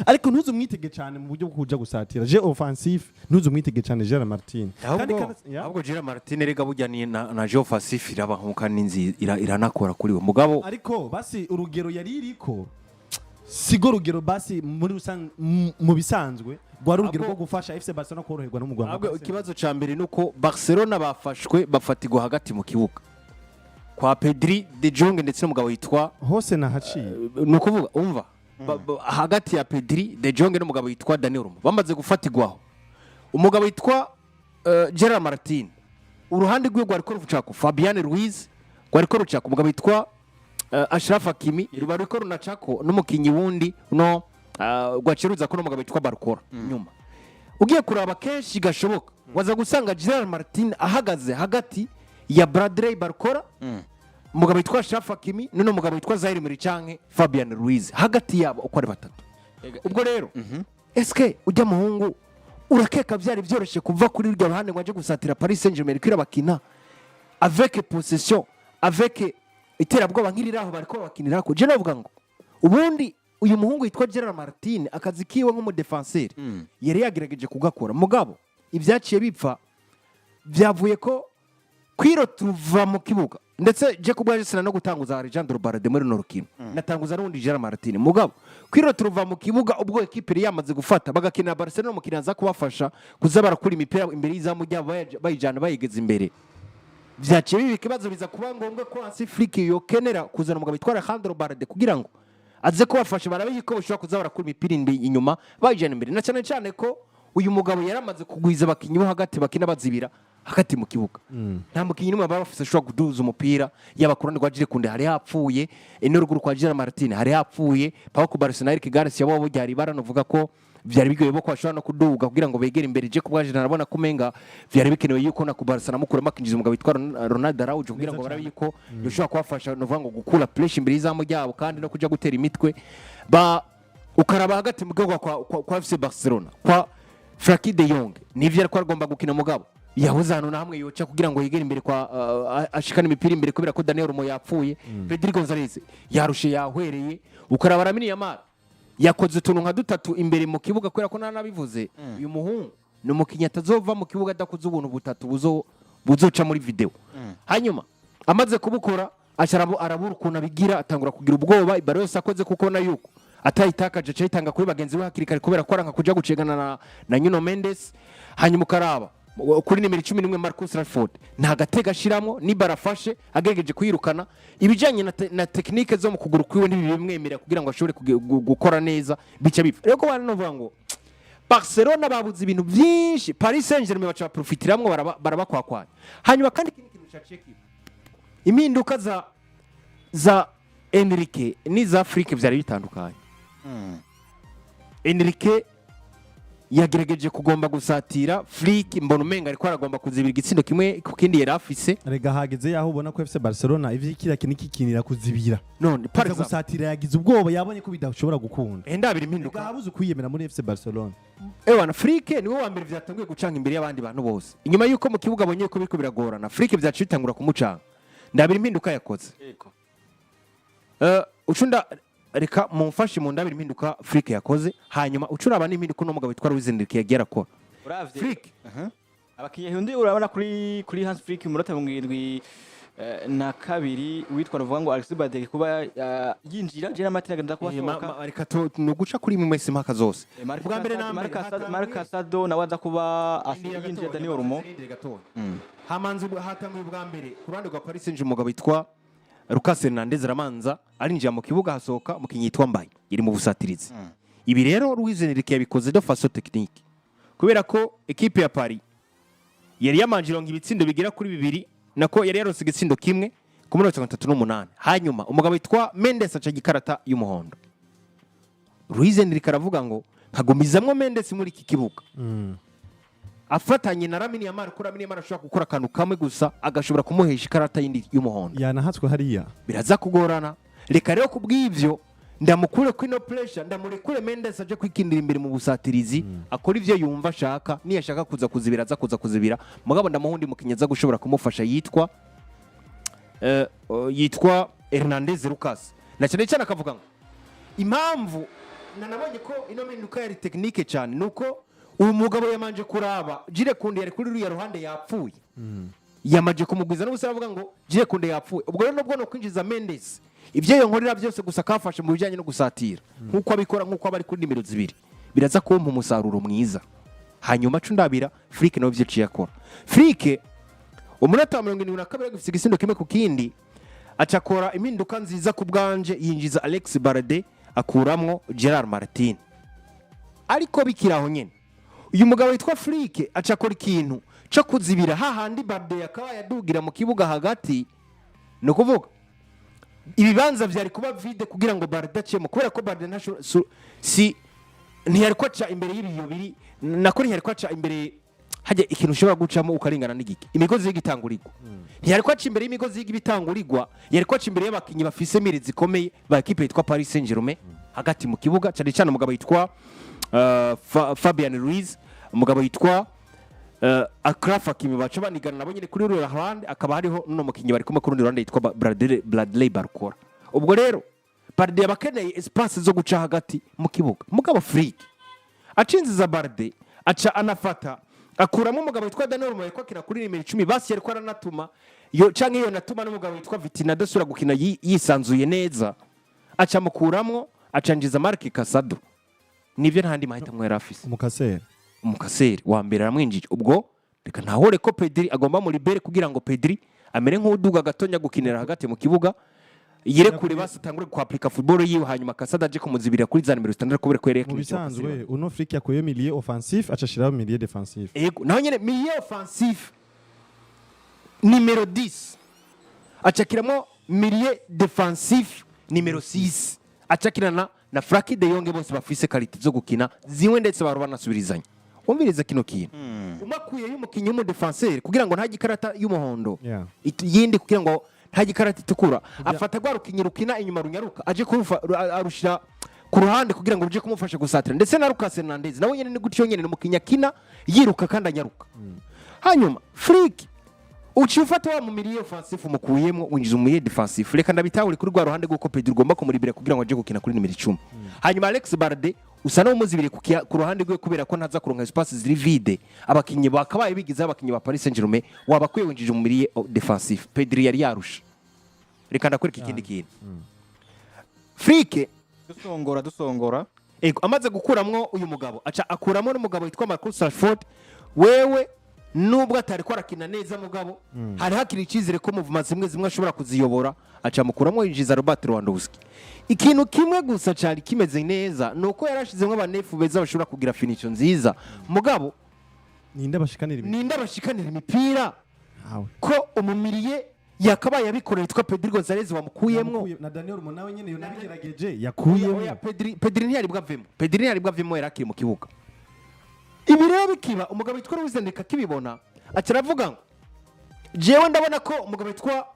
ariko ntuzumwitege cyane mu buryo bwo kuja gusatira je offensif ntuzumwitege cyane Gerard Martin ahubwo Gerard Martin rega burya ni na je offensif iraba nkuka ninzi iranakora kuri we mugabo ariko basi urugero yari iriko sigo rugero basi muri mu bisanzwe gwari urugero rwo gufasha FC Barcelona koroherwa no mu Rwanda ahubwo ikibazo ca mbere nuko Barcelona bafashwe bafatirwa hagati mu kibuga kwa Pedri de Jong ndetse n'umugabo yitwa hose na haciye nukuvuga umva hagati ya Pedri de Jong n'umugabo yitwa Daniel Olmo bamaze gufatirwaho umugabo yitwa Gerard Martin uruhande rwe gwari ko rucako Fabian Ruiz gwari ko rucako umugabo yitwa Ashraf Hakimi rubari ko runacako n'umukinyi wundi no gwaceruza ko n'umugabo yitwa Barcola nyuma ugiye kuraba kenshi gashoboka waza gusanga Gerard Martin ahagaze hagati ya Bradley Barcola umugabo witwa Shafakimi none umugabo witwa Zaire muri canke Fabian Ruiz hagati yabo uko ari batatu ubwo rero eske ujya muhungu urakeka byari byoroshye kuva kuri uryo ruhande ngo aje gusatira Paris Saint-Germain kwira bakina avec possession avec iterabwoba nk'iriraho bariko bakinira ko je navuga ngo ubundi uyu muhungu yitwa Gerard Martin akazi kiwe nk'umudefenseur yari yagerageje kugakora mugabo ibyaciye bipfa byavuye ko kwiro tuva mu kibuga ndetse je kubwaje sina no gutanguza Alejandro Balde muri urukino natanguza n'undi Gerard Martin mugabo kwiro tuva mu kibuga ubwo equipe yari yamaze gufata bagakinira Barcelona mu kiranza kubafasha kuza barakura imipira imbere y'izamu ryabo bayijana bayigeza imbere byaciye bibi kibazo biza kuba ngombwa ko Hansi Flick yokenera kuzana umugabo witwa Alejandro Balde kugira ngo aze kubafasha barabiye ko bashobora kuza barakura imipira inyuma bayijana imbere na cyane cyane ko uyu mugabo yaramaze kugwiza abakinyi bo hagati bakina bazibira hagati mu kibuga nta mukinyi numwe bafise ashobora kuduza umupira y'abakurande kwa Jire kunde hari hapfuye n'uruguru kwa Gerard Martin hari hapfuye Pau ku Barcelona Eric Garcia yabo byari baranovuga ko byari bigoye bo kwashobora no kuduga kugira ngo begere imbere je kubwaje narabona kumenga byari bikenewe yuko na ku Barcelona mukura makinjiza umugabo witwa Ronaldo Araujo kugira ngo barabe yuko yoshobora kubafasha no vuga ngo gukura pressure imbere y'izamu ryabo kandi no kuja gutera imitwe ba ukaraba hagati mu gihugu kwa FC Barcelona kwa Frankie de Jong nivyo ariko agomba gukina mugabo yahuza hano na hamwe yoca kugira ngo yigere imbere kwa ashikana imipira imbere kubera ko Daniel Mo yapfuye Pedri Gonzalez yarushe yahwereye ukaraba Lamine Yamal yakoze utuntu nka dutatu imbere mu kibuga kubera ko nanabivuze uyu muhungu no mukinya atazova mu kibuga adakuze ubuntu butatu buzoca muri video hanyuma amaze kubukora arabura ukuntu abigira atangura kugira ubwoba ibaro yose akoze kuko na yuko atayitakaje cyitanga kuri bagenzi be hakiri kare kubera ko aranka kuja gucegana na Nuno Mendes hanyuma ukaraba kuri nimero 11 Marcus Rashford nta gatega shiramo ni barafashe agegeje kuyirukana ibijanye na technique zo mu kuguru kwiwe ntibimwemera kugira ngo ashobore gukora neza bica bipfa rero ko bana novuga ngo Barcelona babuze ibintu byinshi Paris Saint-Germain bacha profitiramwe barabakwakwanya hanyuma kandi kintu cyaceki impinduka za Enrique ni za Afrique byari bitandukanye Enrique yagerageje kugomba gusatira Flick mbona umenga ariko aragomba kuzibira igitsindo kimwe kukindi yari afise rega hageze yaho ubona ko FC Barcelona ivyikira kinira kuzibira none par exemple gusatira yagize ubwoba yabonye ko bidashobora gukunda ndabira impinduka habuze kwiyemera muri FC Barcelona ewana Flick niwe wa mbere byatanguye gucanga imbere y'abandi bantu bose inyuma yuko mu kibuga abonye ko biriko biragorana Flick byaciye bitangura kumucanga ndabira impinduka yakoze ucunda reka mumfashe mu ndabira impinduka Flick yakoze hanyuma ucuraba n'impinduka no mugabo witwa Luis Enrique yagera ko Flick abakiye hundi urabona kuri Hansi Flick mu rota 72 witwa ruvuga ngo Alexis Badege kuba yinjira je n'amatira agenda kubashoka reka no guca kuri mu mesi mpaka zose bwa mbere na Marca Sado nawaza kuba yinjira Daniel Rumo hamanze hatamwe bwa mbere ku ruhande rwa Paris Saint-Germain umugabo witwa Lucas Hernandez Ramanza arinjira mu kibuga hasohoka mukinyitwa Mbaye iri mu busatirizi ibi rero Luis Enrique yabikoze de façon technique kubera ko equipe ya Paris yari yamanjira ngo ibitsindo bigira kuri bibiri nako yari yarose igitsindo kimwe ku munota 38 hanyuma umugabo witwa Mendes aca gikarata y'umuhondo Luis Enrique aravuga ngo nkagumizamwe Mendes muri iki kibuga afatanye na Lamine Yamal kuri Lamine Yamal ashobora gukora akantu kamwe gusa agashobora kumuhesha ikarata yindi y'umuhondo yanahatswe hariya biraza kugorana reka rero kubw'ivyo ndamukure ko ino pressure ndamurekure Mendes aje kwikindira imbere mu busatirizi akora ivyo yumva ashaka ni yashaka kuza kuzibira aza kuza kuzibira mugabo ndamuhundi mukinyaza gushobora kumufasha yitwa Hernandez Lucas na cyane cyane akavuga ngo impamvu nanabonye ko ino mpinduka yari technique cyane nuko uyu mugabo yamanje kuraba Jire kunde yari kuri ruya ruhande yapfuye yamaje kumugwiza no gusaba avuga ngo Jire kunde yapfuye ubwo rero nubwo no kwinjiza Mendes ibyo yonkorera byose gusa kafashe mu bijyanye no gusatira nkuko abikora nkuko abari kuri nimero 2 biraza kumpa umusaruro mwiza hanyuma cundabira Flick no byo ciyakora Flick umunota 72 gifite igisindo kimwe ku kindi acakora impinduka nziza ku bwanje yinjiza Alex Balde akuramwo Gerard Martin ariko bikiraho nyene uyu mugabo witwa Flick acakora ikintu cyo kuzibira hahandi Balde yakaba yadugira mu kibuga hagati no kuvuga ibibanza byari kuba vide kugira ngo Balde acemo kubera ko Balde ntiyari kwaca imbere y'ibiyo biri nako ntiyari kwaca imbere hajya ikintu ushobora gucamo ukarengana n'igiki imigozi y'igitanguriko ntiyari ko aca imbere y'imigozi y'ibitangurigwa yari ko aca imbere y'abakinyi bafise miri zikomeye ba equipe yitwa Paris Saint-Germain hagati mu kibuga cyane cyane umugabo yitwa Fabian Ruiz umugabo yitwa Akraf Hakimi baca banigana nabo nyine kuri rura hand akaba hariho no mukinyi bari kumwe ku rundi ruhande yitwa Bradley Barcola ubwo rero Barde yabakeneye espace zo guca hagati mu kibuga mugabo Flick acinziza Barde aca anafata akuramo umugabo witwa Daniel Moye ko akina kuri nimero 10 basi yari ko aranatuma yo canke yo natuma n'umugabo witwa Vitina dasura gukina yisanzuye neza aca mukuramwo acanjiza Marc Casado nivyo ntandi mahitamo yari afise umukaseri wa mbere aramwinjije ubwo reka ntahore ko Pedri agomba muri bere kugira ngo Pedri amere nk'uduga gatonya gukinira hagati mu kibuga yere kure basi tangure ku applica football yiwe hanyuma Casado aje kumuzibira kuri za nimero 6 kubera ko yereka mu bisanzwe uno Flick yakoye milieu offensif acashiraho milieu defensif yego naho nyene milieu offensif numero 10 acakiramo milieu defensif numero 6 acakirana na Frankie de Jong bose bafise quality zo gukina ziwe ndetse baro banasubirizanya umviriza kino kintu umakuye y'umukinyi mu defenseur kugira ngo nta gikarata y'umuhondo yindi kugira ngo nta gikarata itukura afata gwa rukinyi rukina inyuma runyaruka aje arushira ku ruhande kugira ngo uje kumufasha gusatira ndetse na Lucas Hernandez nawe nyene ni gutyo nyene n'umukinya kina yiruka kandi anyaruka hanyuma Flick uci ufata wa mu milieu offensif mukuyemo winjiza mu milieu defensif reka ndabitawuri kuri gwa ruhande guko Pedro ugomba kumuribira kugira ngo aje gukina kuri nimero 10 hanyuma Alex Barde usa no muzibire ku ruhande gwe kubera ko ntaza kuronka espace ziri vide abakinyi bakabaye bigize abakinyi ba Paris Saint-Germain wabakwiye winjije mu milieu defensif Pedro yari yarusha reka ndakwereka ikindi kintu Flick dusongora ego amaze gukuramwo uyu mugabo aca akuramo n'umugabo witwa Marcus Rashford wewe nubwo atari ko arakina neza mugabo hari hakiri ikizere ko movement zimwe ashobora kuziyobora aca mukuramo yinjiza Robert Lewandowski ikintu kimwe gusa cyari kimeze neza nuko yarashizemo abanefu beza bashobora kugira finition nziza mugabo ninde bashikanira imipira ko umumiriye yakabaye abikorera yitwa Pedri Gonzalez wamukuyemwo na Daniel Monawe nyene yo nabigerageje yakuyemo Pedri ntiyari bwavemo yarakiri mu kibuga ibi rero bikiba umugabo witwa Ruizendeka kibibona acaravuga ngo jewe ndabona ko umugabo witwa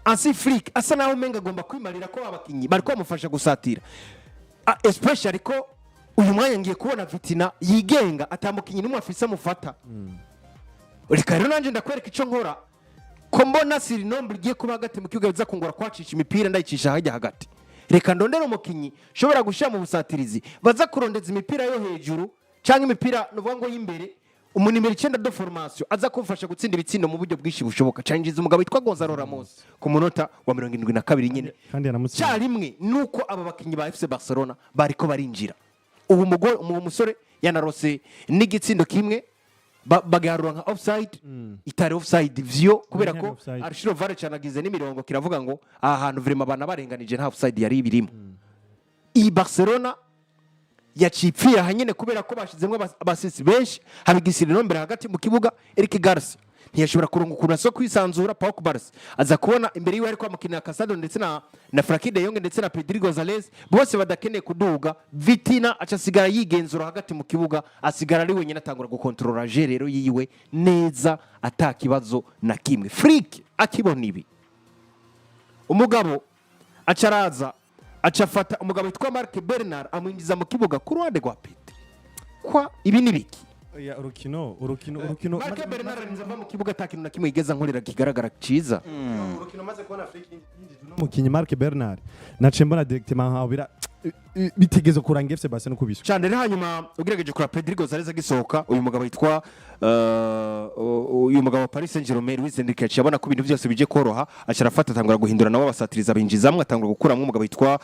Hansi Flick asa naho menga agomba kwimarira ko abakinyi bari kwamufasha gusatira especially ko uyu mwanya ngiye kubona Vitina yigenga atamukinyi numwe afise amufata reka rero nanje ndakwereka ico nkora ko mbona siri nombre giye kuba hagati mu kibuga biza kungora kwacisha imipira ndayicisha hajya hagati reka ndondera umukinyi shobora gushira mu busatirizi baza kurondeza imipira yo hejuru cyangwa imipira nuvuga ngo y'imbere umunimero 9 de formation aza kumfasha gutsinda ibitsindo mu buryo bwishi bushoboka canjiza umugabo witwa Gonzalo Ramos ku munota wa 72 nyine kandi yaramutse cyarimwe nuko aba bakinyi ba FC Barcelona bariko barinjira ubu musore yanarose n'igitsindo kimwe bagarura nka offside itari offside vyo kubera ko Arshiro Vare cyanagize n'imirongo kiravuga ngo aha hantu vraiment abana barenganije nta offside yari birimo i Barcelona yacipfira hanyene kubera ko bashizemwe abasisi benshi habigisira nombere hagati mu kibuga Eric Garcia ntiyashobora kuronga ukuna so kwisanzura Pau Barca aza kubona imbere yiwe ariko amukinira Casado ndetse na Frankie de Jong ndetse na Pedri Gonzalez bose badakeneye kuduga Vitina acasigara yigenzura hagati mu kibuga asigara ari wenyine atangura gukontrola rero yiwe neza atakibazo na kimwe Flick akibona ibi umugabo acaraza acafata umugabo witwa Marc Bernard amwinjiza mu kibuga ku ruhande rwa Pedri kwa ibi nibiki ya urukino Marc Bernard nzava mu kibuga atakintu na kimwe igeza nkorera kigaragara ciza urukino maze kubona Flick yinjije no mukinyi Marc Bernard na Chembona directement hawo bira bitegeze kuranga FC Barcelona kubisha cyane rero hanyuma ugerageje kura Pedri Gonzalez agisohoka uyu mugabo witwa uyu mugabo wa Paris Saint-Germain Luis Enrique yabona ko ibintu byose bije koroha acarafata atangura guhindura nabo basatiriza binjizamwe atangura gukuramo umugabo witwa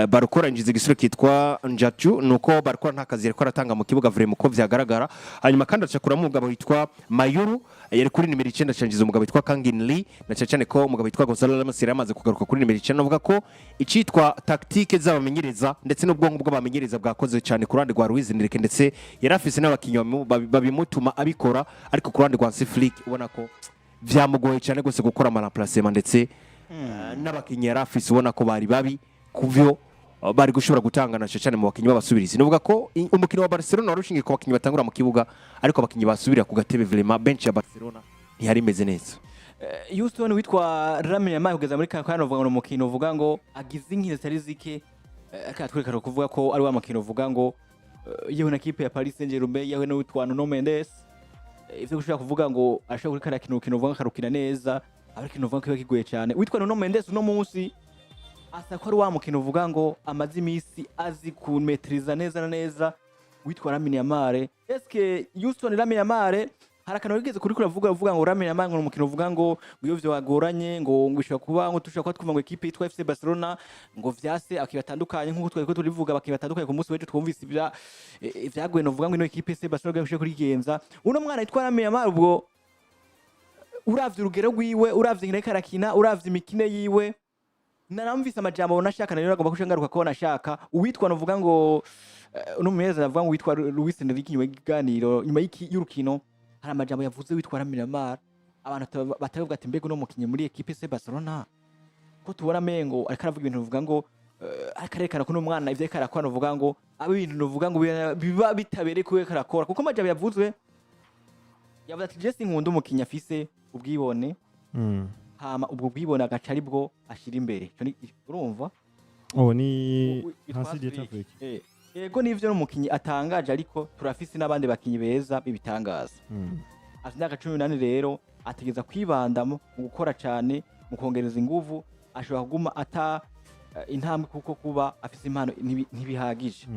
Barcola injiza igisura kitwa Njatu nuko Barcola nta kazi yariko aratanga mu kibuga vraiment ko vyagaragara hanyuma kandi acakuramo umugabo witwa Mayuru yari kuri nimero 9 acanjiza umugabo witwa Kangin Lee na cyane ko umugabo witwa Gonzalo Ramos yamaze kugaruka kuri nimero 9 avuga ko icitwa tactique z'abamenyereza ndetse n'ubwonko bw'abamenyereza bwakoze cyane ku ruhande rwa Luis Enrique ndetse yarafise n'abakinyi babimutuma abikora ariko ku ruhande rwa Hansi Flick ubona ko byamugoye cyane gose gukora remplacement ndetse n'abakinyi yarafise ubona ko bari babi kuvyo bari gushobora gutangana cyane mu bakinyi babasubirizi nuvuga ko umukino wa Barcelona warushingiye ku bakinyi batangura mu kibuga ariko abakinyi basubira ku gatebe vraiment bench ya Barcelona ntihari meze neza Houston witwa Lamine Yamal kugeza muri kana uvuga ngo umukino uvuga ngo agize inkino zitari zike akatwereka kuvuga ko ari wa mukino uvuga ngo yewe na kipe ya Paris Saint-Germain yewe no witwa Nuno Mendes ivyo gushaka kuvuga ngo ashaka kuri kana kino uvuga karukina neza ariko uvuga ko kiba kigoye cyane witwa Nuno Mendes uno munsi asa ko ari wa mukino uvuga ngo amazi imisi azi kumetriza neza na neza witwa Lamine Yamal. Eske Houston Lamine Yamal harakana wigeze kuri uvuga ngo Lamine Yamal ngo umukino uvuga ngo iyo vyo wagoranye ngo ngwishaka kuba ngo tushaka kwa twumva ngo equipe yitwa FC Barcelona ngo vyase akibatandukanye nkuko twari turivuga bakibatandukanye ku munsi weje twumvise ivyagweno uvuga ngo ino equipe FC Barcelona gashye kuri genza uno mwana yitwa Lamine Yamal ubwo uravye urugero rwiwe uravye nkene karakina uravye imikine yiwe naramvise amajambo nashaka rero agomba kushangaruka ko nashaka uwitwa novuga ngo uno meza avuga ngo witwa Luis Enrique nyuma y'iganiro nyuma y'urukino hari amajambo yavuze witwa Lamine Yamal abantu batavuga ati mbega uno mukinyi muri equipe FC Barcelona ko tubona mengo ariko aravuga ibintu uvuga ngo akarekana ko n'umwana ivyo karakwana uvuga ngo abo ibintu uvuga ngo biba bitabereye kuwe karakora kuko amajambo yavuzwe yavuze ati Jesse nkunda umukinyi afise ubwibone hama ubwo bwibona agacari bwo ashira imbere urumva ni Hansi Flick yego nivyo n'umukinyi atangaje ariko turafise n'abandi bakinyi beza bibitangaza afite imyaka 18 rero ategeza kwibanda mu gukora cyane mu kongereza inguvu ashobora kuguma ata intambwe kuko kuba afise impano ntibihagije